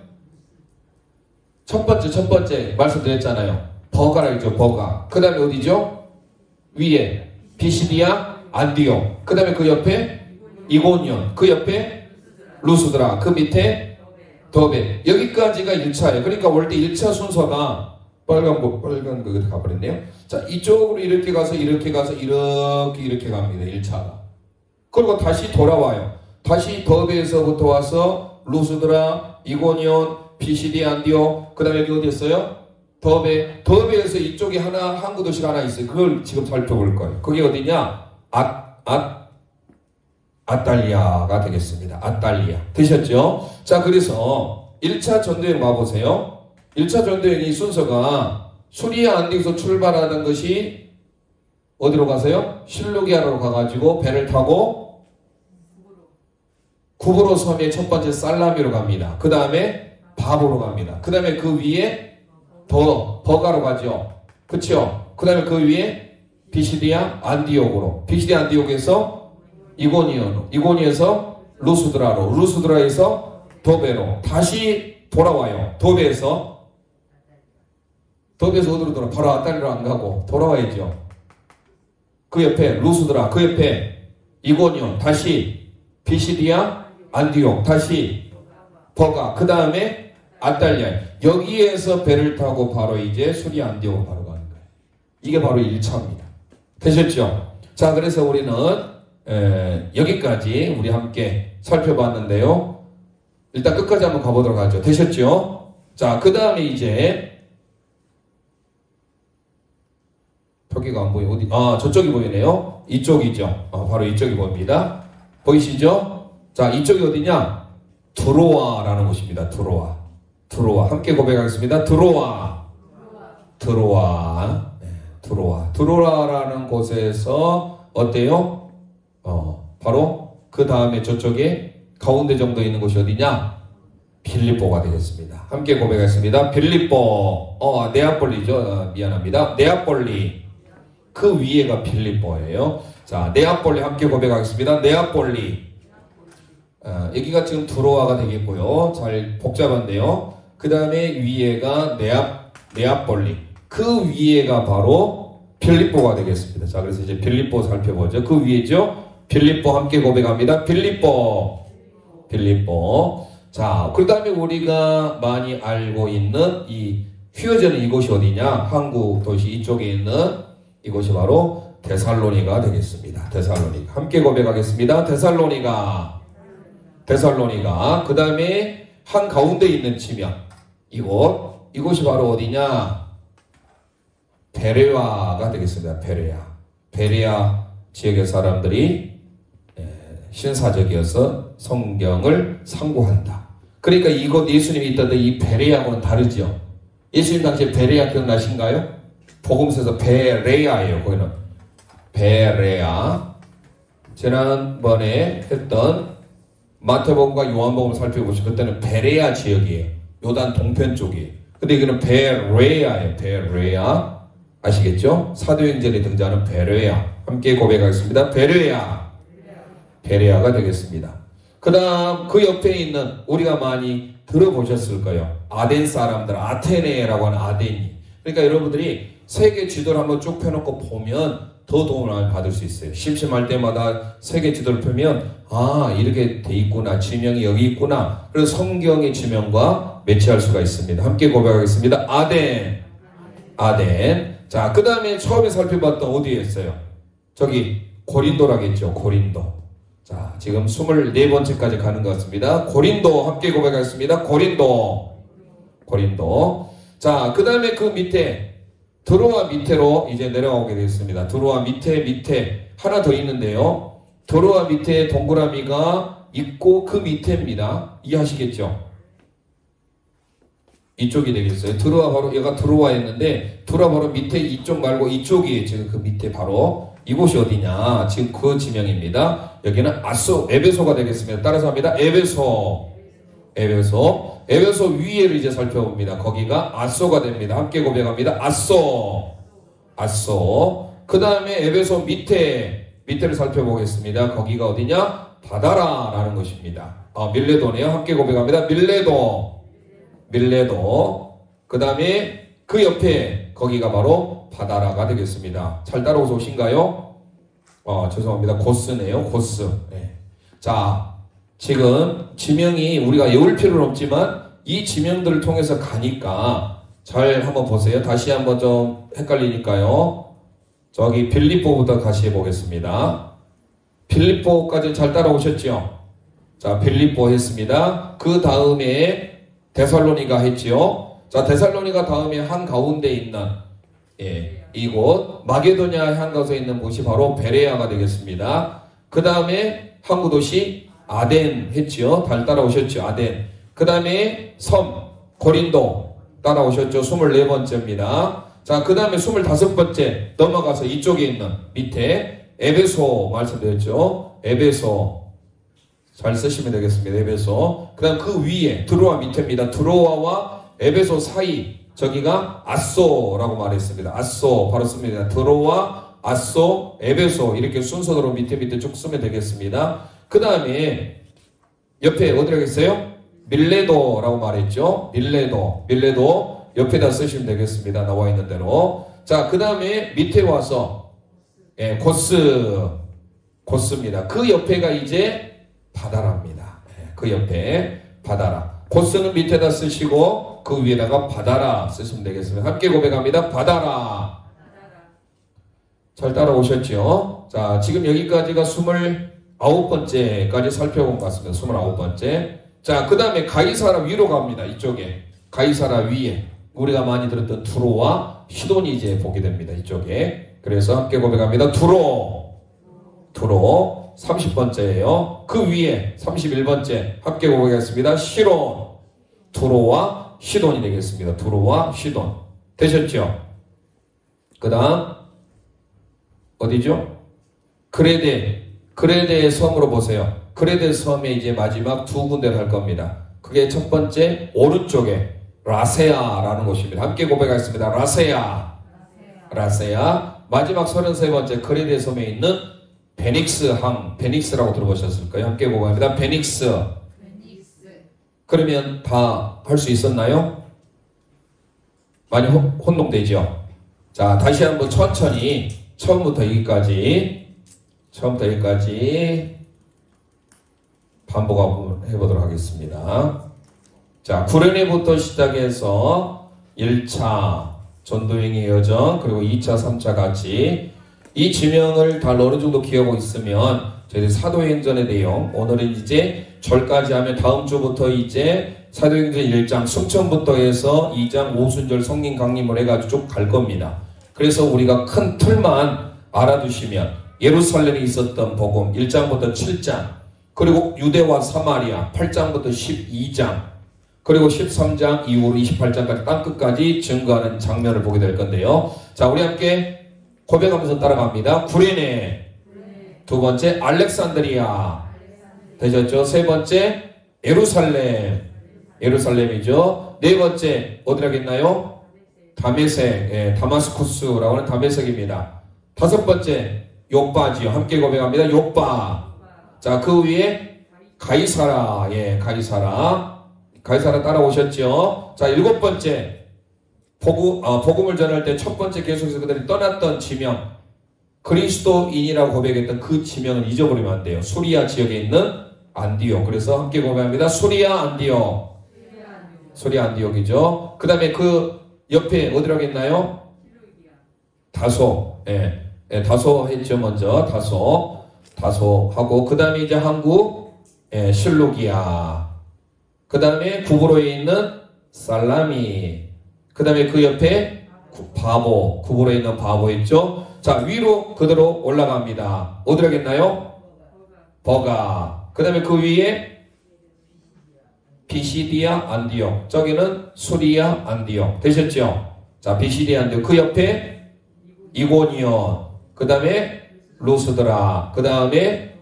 첫 번째 말씀드렸잖아요. 버가라겠죠. 버가. 그 다음에 어디죠? 위에 피시디아 안디옥. 그 다음에 그 옆에 이고니온. 그 옆에 루스드라. 그 밑에 더베. 여기까지가 1차예요. 그러니까 원래 1차 순서가 빨간 거 가버렸네요. 자, 이쪽으로 이렇게 가서 이렇게 갑니다. 1차가. 그리고 다시 돌아와요. 다시 더베에서부터 와서 루스드라, 이고니온, 피시디아 안디옥. 그 다음에 여기 어디 있어요? 더베에서 이쪽에 항구 도시가 하나 있어요. 그걸 지금 살펴볼 거예요. 그게 어디냐? 아달리아가 되겠습니다. 아달리아. 되셨죠? 자, 그래서 1차 전도행 와보세요. 1차 전도행이 순서가 수리아 안디옥에서 출발하는 것이 어디로 가세요? 실루기아로 가가지고 배를 타고 구브로 섬의 첫 번째 살라미로 갑니다. 그 다음에 바보로 갑니다. 그 다음에 그 위에 버가로 가죠. 그쵸? 그 다음에 그 위에 피시디아 안디옥으로. 피시디아 안디옥에서 이고니에서 루스드라로. 루스드라에서 더베로. 다시 돌아와요. 더베에서 어디로 돌아? 바로 아달리로 안 가고 돌아와야죠. 그 옆에 루스드라. 그 옆에 이고니온. 다시 피시디아 안디옥. 다시 버가. 그 다음에 아달리아. 여기에서 배를 타고 바로 이제 수리아 안디옥으로 바로 가는 거예요. 이게 바로 1차입니다. 되셨죠? 자, 그래서 우리는 여기까지 우리 함께 살펴봤는데요. 일단 끝까지 한번 가보도록 하죠. 되셨죠? 자, 그 다음에 이제 표기가 안 보여. 어디? 아, 저쪽이 보이네요. 이쪽이죠. 바로 이쪽이 보입니다. 보이시죠? 자, 이쪽이 어디냐? 드로아라는 곳입니다. 드로아. 드로아. 함께 고백하겠습니다. 드로아. 드로아. 네, 드로아. 드로아라는 곳에서 어때요? 바로 그 다음에 저쪽에 가운데 정도 있는 곳이 어디냐? 빌립보가 되겠습니다. 함께 고백하겠습니다. 빌립보. 네아폴리죠. 미안합니다. 네아폴리. 그 위에가 빌립보예요. 자, 네아폴리 함께 고백하겠습니다. 네아폴리. 여기가 지금 드로아가 되겠고요. 잘 복잡한데요. 그 다음에 위에가 네아폴리. 그 위에가 바로 빌립보가 되겠습니다. 자, 그래서 이제 빌립보 살펴보죠. 그 위에죠. 빌립보 함께 고백합니다. 빌립보. 빌립보. 자, 그 다음에 우리가 많이 알고 있는 이 휘어지는 이곳이 어디냐? 한국 도시 이쪽에 있는 이곳이 바로 데살로니가 되겠습니다. 데살로니가. 함께 고백하겠습니다. 데살로니가. 데살로니가. 그 다음에 한 가운데 있는 지명. 이곳이 바로 어디냐? 베레아가 되겠습니다. 베레아. 베레아 지역의 사람들이 신사적이어서 성경을 상고한다. 그러니까 이곳 예수님이 있던 이 베레아하고는 다르죠. 예수님 당시에 베레아 기억나신가요? 복음서에서 베레아예요. 거기는 베레아. 지난번에 했던 마태복음과 요한복음을 살펴보시면 그때는 베레아 지역이에요. 요단 동편 쪽이에요. 근데 이거는 베레아예요. 베레아. 아시겠죠? 사도행전에 등장하는 베레아. 함께 고백하겠습니다. 베레아. 베레아가 되겠습니다. 그 다음 그 옆에 있는 우리가 많이 들어보셨을 거예요. 아덴 사람들, 아테네라고 하는 아덴이. 그러니까 여러분들이 세계 지도를 한번 쭉 펴놓고 보면 더 도움을 받을 수 있어요. 심심할 때마다 세계 지도를 펴면 이렇게 돼 있구나. 지명이 여기 있구나. 그래서 성경의 지명과 매치할 수가 있습니다. 함께 고백하겠습니다. 아덴. 아덴. 자, 그 다음에 처음에 살펴봤던 어디였어요? 저기 고린도라겠죠. 고린도. 자, 지금 24번째까지 가는 것 같습니다. 고린도 함께 고백하겠습니다. 고린도. 고린도. 자, 그 다음에 그 밑에 드로아 밑에로 이제 내려가게 되겠습니다. 드로아 밑에 하나 더 있는데요. 드로아 밑에 동그라미가 있고 그 밑에입니다. 이해하시겠죠? 이쪽이 되겠어요. 드로아 바로 얘가 드로아였는데 드로아 바로 밑에 이쪽 말고 이쪽이 지금 그 밑에 바로 이곳이 어디냐? 지금 그 지명입니다. 여기는 에베소가 되겠습니다. 따라서 합니다. 에베소 위에를 이제 살펴봅니다. 거기가 아소가 됩니다. 함께 고백합니다. 아소. 그 다음에 에베소 밑에를 살펴보겠습니다. 거기가 어디냐? 바다라라는 것입니다. 밀레도네요. 함께 고백합니다. 밀레도. 그 다음에 그 옆에 거기가 바로 바다라가 되겠습니다. 잘 따라오서 오신가요? 죄송합니다. 고스네요. 고스. 네. 자, 지금 지명이 우리가 외울 필요는 없지만 이 지명들을 통해서 가니까 잘 한번 보세요. 다시 한번 좀 헷갈리니까요. 저기 빌립보부터 다시 해보겠습니다. 빌립보까지 잘 따라오셨죠? 자, 빌립보 했습니다. 그 다음에 데살로니가 했지요. 자, 데살로니가 다음에 한 가운데 있는 이곳 마게도냐의 한 곳에 있는 곳이 바로 베레아가 되겠습니다. 그 다음에 항구 도시 아덴 했지요. 잘 따라오셨죠. 아덴. 그 다음에 섬 고린도 따라오셨죠. 24번째입니다. 자, 그 다음에 25번째 넘어가서 이쪽에 있는 밑에 에베소 말씀드렸죠. 에베소 잘 쓰시면 되겠습니다. 에베소. 그 다음 그 위에 드로아 밑에입니다. 드로아와 에베소 사이 저기가 아소라고 말했습니다. 아소 바로 씁니다. 드로아, 아소, 에베소 이렇게 순서대로 밑에 쭉 쓰면 되겠습니다. 그 다음에 옆에 어디라고 했어요? 밀레도라고 말했죠. 밀레도 옆에다 쓰시면 되겠습니다. 나와 있는 대로. 자, 그 다음에 밑에 와서 고스입니다. 그 옆에가 이제 바다라입니다. 그 옆에 바다라. 고스는 밑에다 쓰시고 그 위에다가 바다라 쓰시면 되겠습니다. 함께 고백합니다. 바다라. 잘 따라오셨죠? 자, 지금 여기까지가 29번째까지 살펴본 것 같습니다. 29번째. 자, 그 다음에 가이사라 위로 갑니다. 이쪽에. 가이사라 위에 우리가 많이 들었던 두로와 시돈이 이제 보게 됩니다. 이쪽에. 그래서 함께 고백합니다. 두로 30번째예요. 그 위에 31번째 함께 고백하겠습니다. 시론. 두로와 시돈이 되겠습니다. 두로와 시돈. 되셨죠? 그 다음 어디죠? 그레데 섬으로 보세요. 그레데 섬에 이제 마지막 두 군데를 할 겁니다. 그게 첫 번째 오른쪽에 라세아라는 곳입니다. 함께 고백하겠습니다. 라세아. 마지막 33번째 그레데 섬에 있는 베닉스 항, 베닉스라고 들어보셨을까요? 함께 고백합니다. 베닉스. 그러면 다 할 수 있었나요? 많이 혼동되죠? 자, 다시 한번 천천히 처음부터 여기까지 반복 한번 해보도록 하겠습니다. 자, 구레네부터 시작해서 1차 전도행의 여정, 그리고 2차, 3차 같이 이 지명을 다 어느 정도 기억하고 있으면 저희 사도행전의 내용, 오늘은 이제 절까지 하면 다음 주부터 이제 사도행전 1장 승천부터 해서 2장 오순절 성령 강림을 해가지고 쭉 갈 겁니다. 그래서 우리가 큰 틀만 알아두시면 예루살렘에 있었던 복음 1장부터 7장, 그리고 유대와 사마리아 8장부터 12장, 그리고 13장 이후로 28장까지 땅끝까지 증거하는 장면을 보게 될 건데요. 자, 우리 함께 고백하면서 따라갑니다. 구레네. 두 번째 알렉산드리아. 되셨죠? 세 번째 예루살렘이죠. 네 번째 어디라겠나요? 다메섹, 다마스쿠스라고 하는 다메섹입니다. 다섯 번째 요빠지요. 함께 고백합니다. 요빠. 자, 그 위에 가이사라. 가이사라 따라오셨죠? 자, 일곱 번째 복음을 전할 때 첫 번째 계속해서 그들이 떠났던 지명, 그리스도인이라고 고백했던 그 지명을 잊어버리면 안 돼요. 수리아 지역에 있는 안디옥. 그래서 함께 고백합니다. 수리아 안디옥이죠. 그 다음에 그 옆에 어디라고 했나요? 다소. 다소 했죠. 먼저 다소 하고, 그 다음에 이제 한국 실루기아, 그 다음에 구브로에 있는 살라미, 그 다음에 그 옆에 구브로에 있는 바보 있죠. 자, 위로 그대로 올라갑니다. 어디라고 했나요? 버가. 그 다음에 그 위에 비시디아 안디옥, 저기는 수리아 안디옥. 되셨죠? 자, 비시디아 안디옥. 그 옆에 이고니온, 그 다음에 루스드라, 그 다음에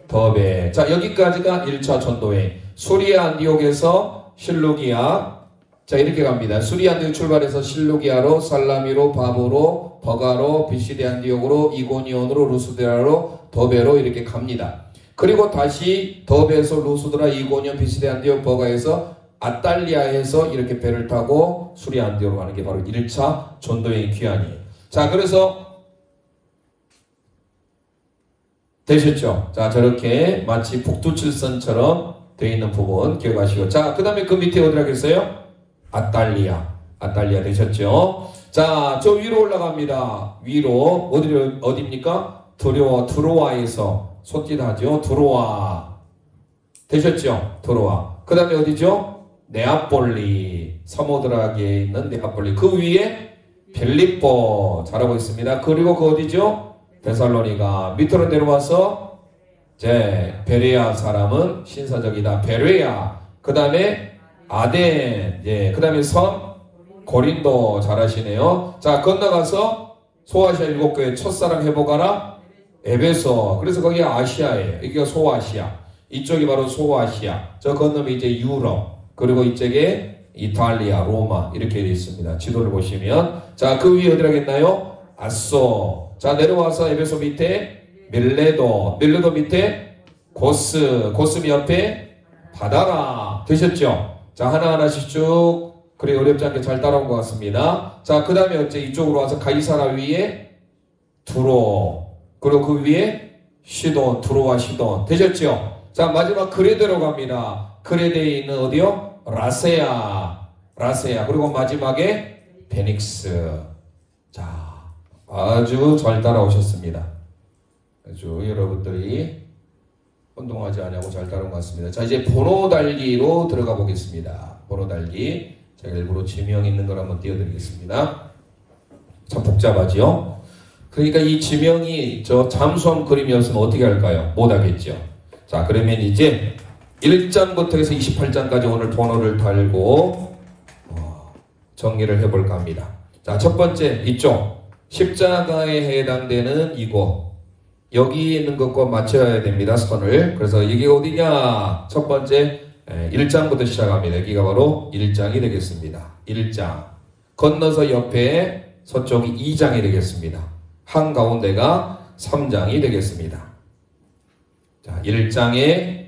더베. 자, 여기까지가 1차 전도행. 수리아 안디옥에서 실루기아. 자, 이렇게 갑니다. 수리아 안디옥 출발해서 실루기아로, 살라미로, 바보로, 버가로, 비시디아 안디옥으로, 이고니온으로, 루스드라로, 더베로 이렇게 갑니다. 그리고 다시 더베에서 루스드라, 이고니온, 비시디아 안디옥, 버가에서 아탈리아에서 이렇게 배를 타고 수리아 안디옥으로 가는 게 바로 1차 전도행의 귀환이에요. 자, 그래서 되셨죠? 자, 저렇게 마치 북두칠선처럼 되어 있는 부분 기억하시고, 자, 그 다음에 그 밑에 어디라고 했어요? 아탈리아 되셨죠? 자, 저 위로 올라갑니다. 위로 어디입니까? 드로아에서 소띠하죠. 드로아 되셨죠? 드로아. 그 다음에 어디죠? 네아폴리, 사모드락에 있는 네아폴리. 그 위에 빌립보 잘하고 있습니다. 그리고 그 어디죠? 데살로니가. 밑으로 내려와서 베레아 사람은 신사적이다. 베레아. 그 다음에 아덴. 그 다음에 섬 고린도 잘하시네요. 자, 건너가서 소아시아 7교회 첫사랑 회복하라. 에베소. 그래서 거기가 아시아예요. 여기가 소아시아. 이쪽이 바로 소아시아. 저 건너면 이제 유럽. 그리고 이쪽에 이탈리아, 로마 이렇게 되어 있습니다. 지도를 보시면. 자, 그 위에 어디라겠나요? 아소. 자, 내려와서 에베소 밑에 밀레도 밑에 고스 옆에 바다라. 되셨죠? 자, 하나하나씩 쭉 그래 어렵지 않게 잘 따라온 것 같습니다. 자, 그 다음에 어째 이쪽으로 와서 가이사라 위에 두로, 그리고 그 위에 시돈, 두로와 시돈. 되셨죠? 자, 마지막 그레데로 갑니다. 그레데에 있는 어디요? 라세아. 그리고 마지막에 베닉스. 자, 아주 잘 따라오셨습니다. 아주 여러분들이 혼동하지 않고 잘 따라온 것 같습니다. 자, 이제 번호 달기로 들어가 보겠습니다. 번호 달기. 제가 일부러 지명이 있는 걸 한번 띄워드리겠습니다. 참 복잡하지요? 그러니까 이 지명이 저 잠수함 그림이었으면 어떻게 할까요? 못하겠죠. 자, 그러면 이제 1장부터 해서 28장까지 오늘 번호를 달고 정리를 해볼까 합니다. 자, 첫 번째 이쪽 십자가에 해당되는 이곳, 여기 있는 것과 맞춰야 됩니다. 선을. 그래서 이게 어디냐? 첫 번째 1장부터 시작합니다. 여기가 바로 1장이 되겠습니다. 1장. 건너서 옆에 서쪽이 2장이 되겠습니다. 한가운데가 3장이 되겠습니다. 자, 1장에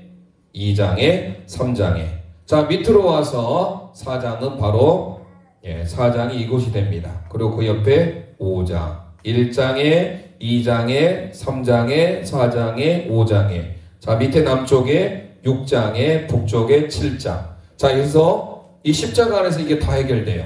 2장에 3장에. 자, 밑으로 와서 4장은 바로 4장이 이곳이 됩니다. 그리고 그 옆에 5장. 1장에 2장에 3장에 4장에 5장에. 자, 밑에 남쪽에 6장에 북쪽에 7장. 자, 여기서 이 십자가 안에서 이게 다 해결돼요.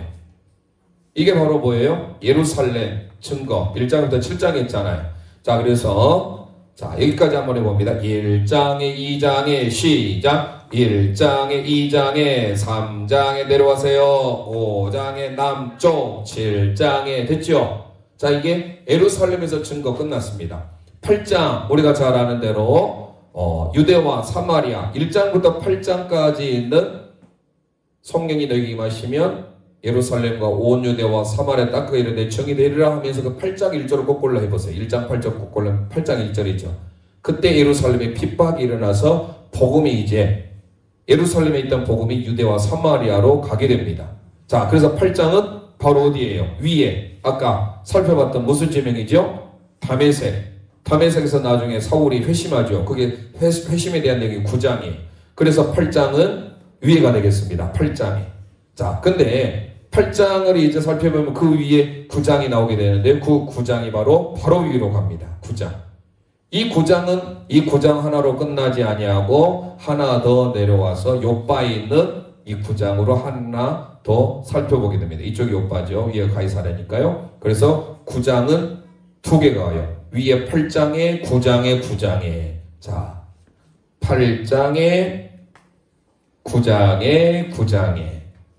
이게 바로 뭐예요? 예루살렘 증거. 1장부터 7장에 있잖아요. 자, 그래서 자, 여기까지 한번 해봅니다. 1장에 2장에 시작. 1장에 2장에 3장에 내려와세요. 5장에 남쪽 7장에 됐죠? 자, 이게 예루살렘에서 증거 끝났습니다. 8장 우리가 잘 아는 대로 유대와 사마리아 1장부터 8장까지 있는 성령이 너희에게 임하시면 예루살렘과 온 유대와 사마리아 땅끝에 이르되 정이 되리라 하면서 그 8장 1절을 거꾸로 해보세요. 1장 8절 거꾸로 8장 1절이죠. 그때 예루살렘에 핍박이 일어나서 복음이 이제 예루살렘에 있던 복음이 유대와 사마리아로 가게 됩니다. 자, 그래서 8장은 바로 어디예요? 위에 아까 살펴봤던 무슨 지명이죠? 다메섹. 다메섹에서 나중에 사울이 회심하죠. 그게 회심에 대한 내용이 9장이에요. 그래서 8장은 위에가 되겠습니다. 8장이. 자, 근데 8장을 이제 살펴보면 그 위에 9장이 나오게 되는데 그 9장이 바로 위로 갑니다. 9장. 이 9장은 이 9장 하나로 끝나지 아니하고 하나 더 내려와서 요바에 있는 이 9장으로 하나 더 살펴보게 됩니다. 이쪽이 요바죠. 위에 가이사랴니까요. 그래서 9장은 두 개가 와요. 위에 8장에 9장에 9장에. 자, 8장에 9장에 9장에.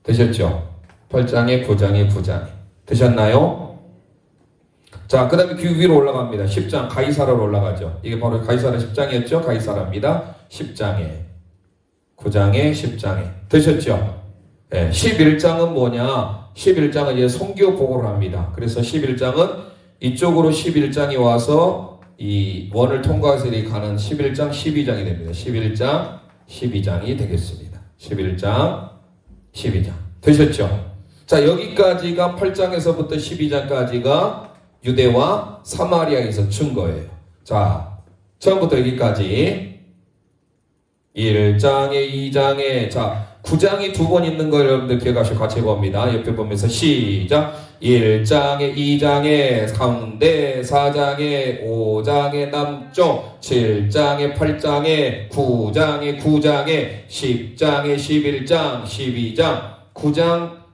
되셨죠? 8장에 9장에 9장에. 되셨나요? 자, 그 다음에 그 위로 올라갑니다. 10장 가이사라로 올라가죠. 이게 바로 가이사라 10장이었죠? 가이사라입니다. 10장에 9장에 10장에. 되셨죠? 네, 11장은 뭐냐? 11장은 이제 선교 보고를 합니다. 그래서 11장은 이쪽으로 11장이 와서 이 원을 통과해서 가는 11장 12장이 됩니다. 11장 12장이 되겠습니다. 11장 12장. 되셨죠? 자, 여기까지가 8장에서부터 12장까지가 유대와 사마리아에서 증거예요. 자, 처음부터 여기까지 1장에 2장에 자, 9장이 두 번 있는 거 여러분들 기억하시고 같이 해봅니다. 옆에 보면서 시작. 1장에 2장에 가운데 4장에 5장에 남쪽 7장에 8장에 9장에 9장에 10장에 11장 12장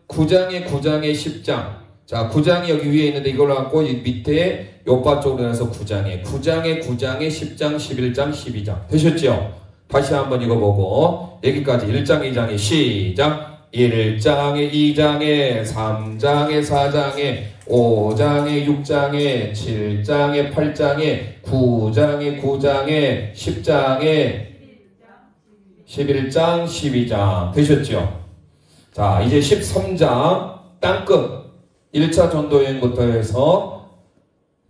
9장에 10장. 자, 9장이 여기 위에 있는데 이걸 갖고 밑에 요바 쪽으로 해서 9장에 10장 11장 12장. 되셨죠? 다시 한번 읽어보고 여기까지 1장 2장에 시작. 1장에 2장에 3장에 4장에 5장에 6장에 7장에 8장에 9장에 10장에 11장 12장. 되셨죠? 자, 이제 13장 땅끝 1차 전도여행부터 해서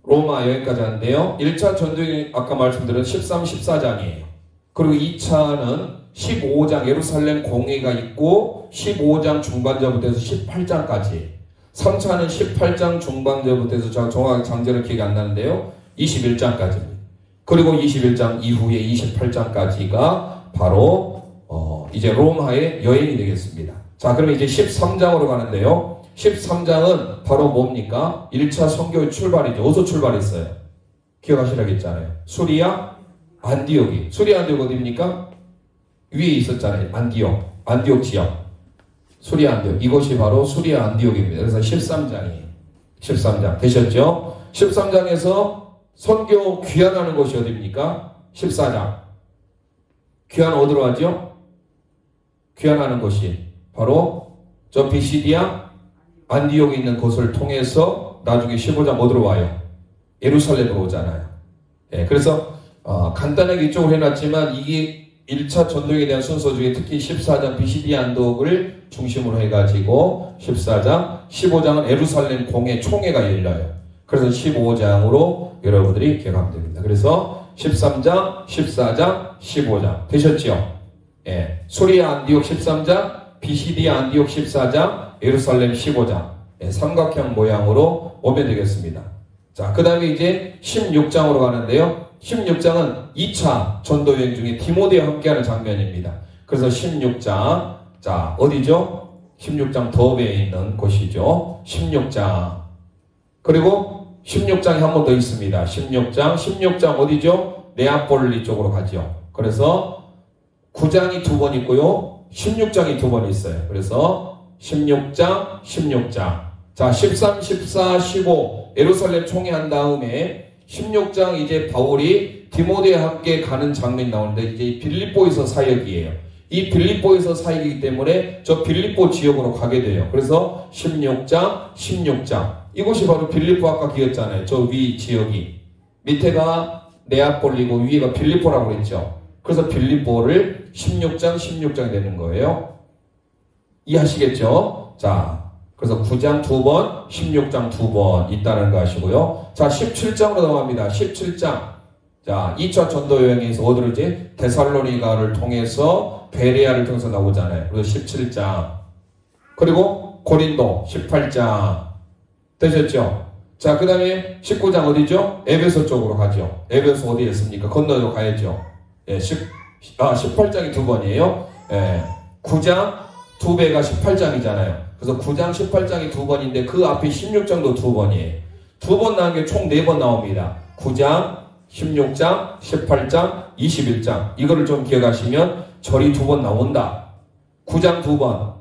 로마 여행까지 하는데요. 1차 전도여행 아까 말씀드린 13, 14장이에요. 그리고 2차는 15장 예루살렘 공회가 있고 15장 중반절부터 해서 18장까지. 3차는 18장 중반절부터 해서 제가 정확히 장절은 기억이 안 나는데요. 21장까지입니다. 그리고 21장 이후에 28장까지가 바로 이제 로마의 여행이 되겠습니다. 자, 그러면 이제 13장으로 가는데요. 13장은 바로 뭡니까? 1차 선교의 출발이죠. 어디서 출발했어요? 기억하시라겠잖아요. 수리아 안디옥이. 수리아 안디옥 어디입니까? 위에 있었잖아요. 안디옥 지역. 수리아 안디옥. 이곳이 바로 수리아 안디옥입니다. 그래서 13장이에요. 13장. 되셨죠? 13장에서 선교 귀환하는 곳이 어디입니까? 14장. 귀환 어디로 하죠? 귀환하는 곳이 바로 저 비시디아 안디옥에 있는 곳을 통해서 나중에 15장 어디로 와요? 예루살렘으로 오잖아요. 예, 그래서 간단하게 이쪽으로 해놨지만 이게 1차 전도에 대한 순서 중에 특히 14장 비시디아 안디옥을 중심으로 해가지고 14장, 15장은 예루살렘 공회 총회가 열려요. 그래서 15장으로 여러분들이 기억하면 됩니다. 그래서 13장, 14장, 15장 되셨죠? 예, 수리아 안디옥 13장, 비시디아 안디옥 14장, 예루살렘 15장 예, 삼각형 모양으로 오면 되겠습니다. 자, 그 다음에 이제 16장으로 가는데요. 16장은 2차 전도여행 중에 디모데와 함께하는 장면입니다. 그래서 16장, 자, 어디죠? 16장 더베에 있는 곳이죠. 16장. 그리고 16장이 한 번 더 있습니다. 16장 어디죠? 네아폴리 쪽으로 가죠. 그래서 9장이 두 번 있고요. 16장이 두 번 있어요. 그래서 16장. 자, 13, 14, 15 예루살렘 총회한 다음에 16장 이제 바울이 디모데와 함께 가는 장면이 나오는데 이제 빌립보에서 사역이에요. 이 빌립보에서 사역이기 때문에 저 빌립보 지역으로 가게 돼요. 그래서 16장 이곳이 바로 빌립보 아까 기었잖아요. 저 위 지역이 밑에가 네아폴리고 위에가 빌립보라고 그랬죠. 그래서 빌립보를 16장이 되는 거예요. 이해하시겠죠? 자, 그래서 9장 2번, 16장 2번 있다는 거 아시고요. 자, 17장으로 넘어갑니다. 17장. 자, 2차 전도 여행에서 어디로 이제 데살로니가를 통해서 베레아를 통해서 나오잖아요. 그래서 17장. 그리고 고린도 18장. 되셨죠? 자, 그 다음에 19장 어디죠? 에베소 쪽으로 가죠. 에베소 어디에 있습니까? 건너서 가야죠. 예, 18장이 두 번이에요. 예, 9장 두 배가 18장이잖아요. 그래서 9장 18장이 두 번인데 그 앞에 16장도 두 번이에요. 두 번 나온 게 총 4번 나옵니다. 9장, 16장, 18장, 21장. 이거를 좀 기억하시면 절이 두 번 나온다. 9장 두 번.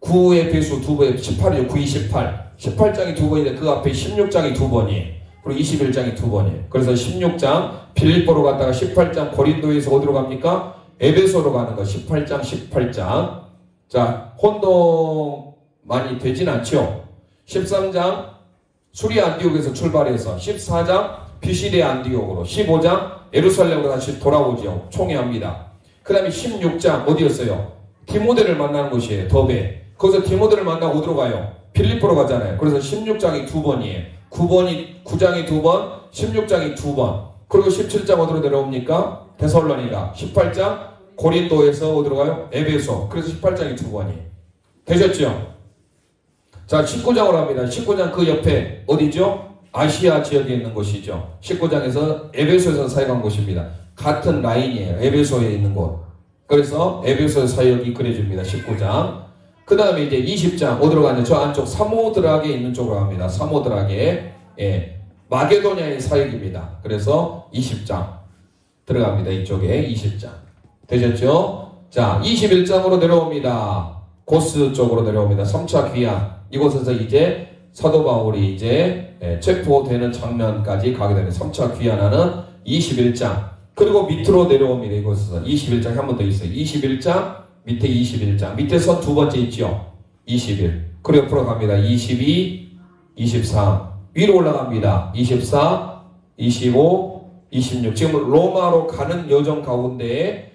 9의 배수 두 번, 18이죠. 9, 28. 18장이 두 번인데 그 앞에 16장이 두 번이에요. 그리고 21장이 두 번이에요. 그래서 16장 빌립보로 갔다가 18장 고린도에서 어디로 갑니까? 에베소로 가는 거. 18장. 자, 혼동 많이 되진 않죠. 13장 수리아 안디옥에서 출발해서 14장 비시디아 안디옥으로 15장 예루살렘으로 다시 돌아오죠. 총회합니다. 그 다음에 16장 어디였어요? 디모데를 만나는 곳이에요. 더베. 거기서 디모데를 만나고 어디로 가요? 빌립보로 가잖아요. 그래서 16장이 두 번이에요. 9장이 두 번, 16장이 두 번. 그리고 17장 어디로 내려옵니까? 데살로니가. 18장 고린도에서 어디로 가요? 에베소. 그래서 18장이 두 번이에요. 되셨죠? 자, 19장으로 합니다. 19장 그 옆에 어디죠? 아시아 지역에 있는 곳이죠. 19장에서 에베소에서 사역한 곳입니다. 같은 라인이에요. 에베소에 있는 곳. 그래서 에베소 사역이 그려집니다. 19장. 그 다음에 이제 20장 어디로 가냐? 저 안쪽 사모드락에 있는 쪽으로 갑니다. 사모드락에. 예, 마게도냐의 사역입니다. 그래서 20장 들어갑니다. 이쪽에 20장. 되셨죠? 자, 21장으로 내려옵니다. 고스 쪽으로 내려옵니다. 3차 귀환. 이곳에서 이제 사도 바울이 이제 체포되는 장면까지 가게 되는 3차 귀환하는 21장. 그리고 밑으로 내려옵니다. 이곳에서 21장 한 번 더 있어요. 21장 밑에 21장. 밑에서 두 번째 있죠. 21. 그리고 옆으로 갑니다. 22, 23. 위로 올라갑니다. 24, 25, 26. 지금 로마로 가는 여정 가운데에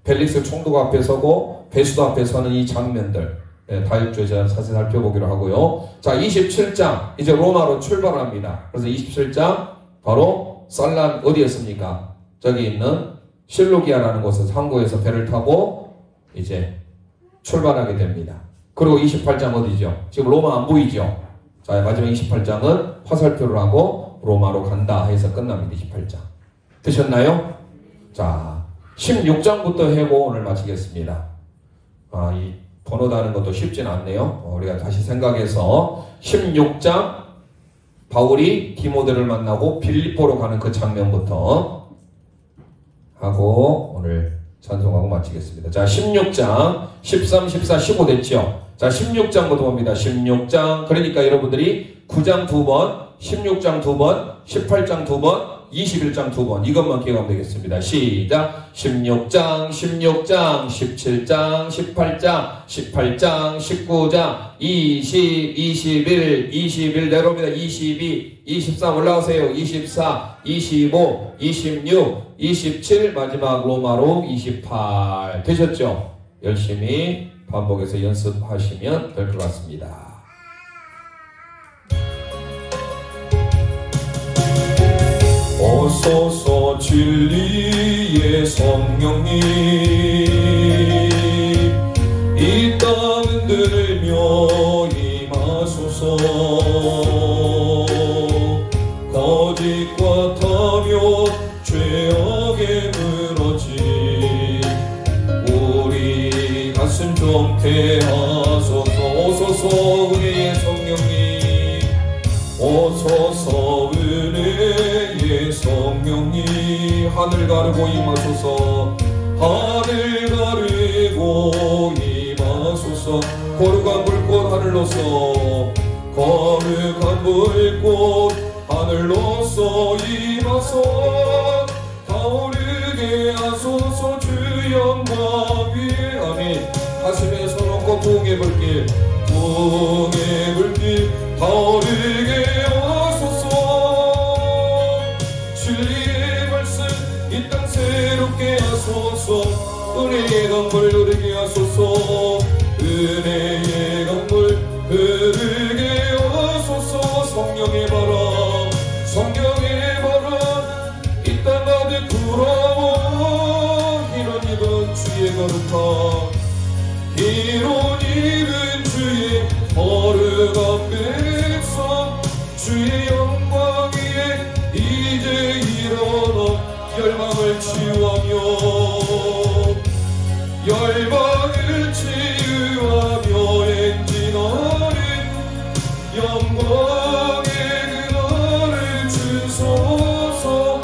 벨릭스 총독 앞에 서고 베수도 앞에 서는 이 장면들 다윗주에 자세히 살펴보기로 하고요. 자, 27장 이제 로마로 출발합니다. 그래서 27장 바로 살란 어디였습니까? 저기 있는 실루기아라는 곳에서 항구에서 배를 타고 이제 출발하게 됩니다. 그리고 28장 어디죠? 지금 로마 안 보이죠? 자, 마지막 28장은 화살표를 하고 로마로 간다 해서 끝납니다. 28장. 되셨나요? 자, 16장부터 해고 오늘 마치겠습니다. 이 번호 다는 것도 쉽진 않네요. 우리가 다시 생각해서 16장 바울이 디모데를 만나고 빌립보로 가는 그 장면부터 하고 오늘 찬송하고 마치겠습니다. 자, 16장 13, 14, 15 됐죠? 자, 16장부터 봅니다. 16장 그러니까 여러분들이 9장 두 번, 16장 두 번, 18장 두 번, 21장 2번 이것만 기억하면 되겠습니다. 시작. 16장 16장 17장 18장 18장 19장 20 21 내려옵니다. 22 23 올라오세요. 24 25 26 27 마지막 로마로 28 되셨죠? 열심히 반복해서 연습하시면 될 것 같습니다. 오소서 진리의 성령님 이 땅 흔들며 임하소서 거짓과 타며 죄악에 무너진 우리 가슴 좀 태하소서 오소서 은혜의 성령님 오소서 은혜의 성령님 하늘 가르고 임하소서 하늘 가르고 임하소서 거룩한 불꽃 하늘로서 거룩한 불꽃 하늘로서 임하소 타오르게 하소서 주 영광 위에 아멘 가슴에 서놓고 붕의 불길 타오르게 하소서 진리의 말씀 이 땅 새롭게 하소서 은혜의 강물 흐르게 하소서 은혜의 강물 흐르게 하소서 성령의 바람 이 땅 가득 불어와 이런 입은 주의 거룩함 이런 입은 주의 거룩한 백성 주의 영광 위에 이제 일어나 열망을 치유하며 행진하는 영광의 그날을 주소서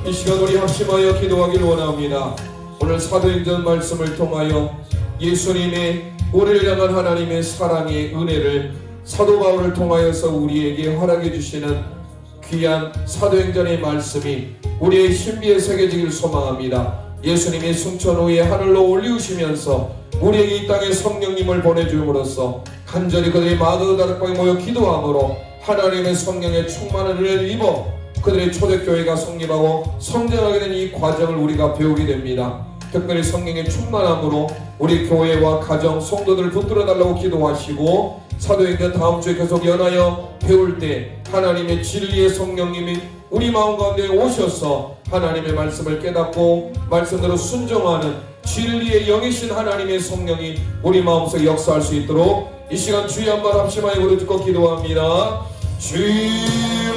이 시간 우리 합심하여 기도하길 원합니다. 오늘 사도행전 말씀을 통하여 예수님의 우리를 향한 하나님의 사랑의 은혜를 사도 바울을 통하여서 우리에게 허락해 주시는 귀한 사도행전의 말씀이 우리의 신비에 새겨지길 소망합니다. 예수님이 승천 후에 하늘로 올리우시면서 우리에게 이 땅에 성령님을 보내줌으로써 간절히 그들의 마그다락방에 모여 기도함으로 하나님의 성령의 충만한 은혜를 입어 그들의 초대교회가 성립하고 성장하게 된 이 과정을 우리가 배우게 됩니다. 특별히 성령의 충만함으로 우리 교회와 가정, 성도들을 붙들어 달라고 기도하시고 사도행전 다음 주에 계속 연하여 배울 때 하나님의 진리의 성령님이 우리 마음 가운데 오셔서 하나님의 말씀을 깨닫고 말씀대로 순종하는 진리의 영이신 하나님의 성령이 우리 마음속에 역사할 수 있도록 이 시간 주의 한 말 합심하여 부르짖고 기도합니다. 주여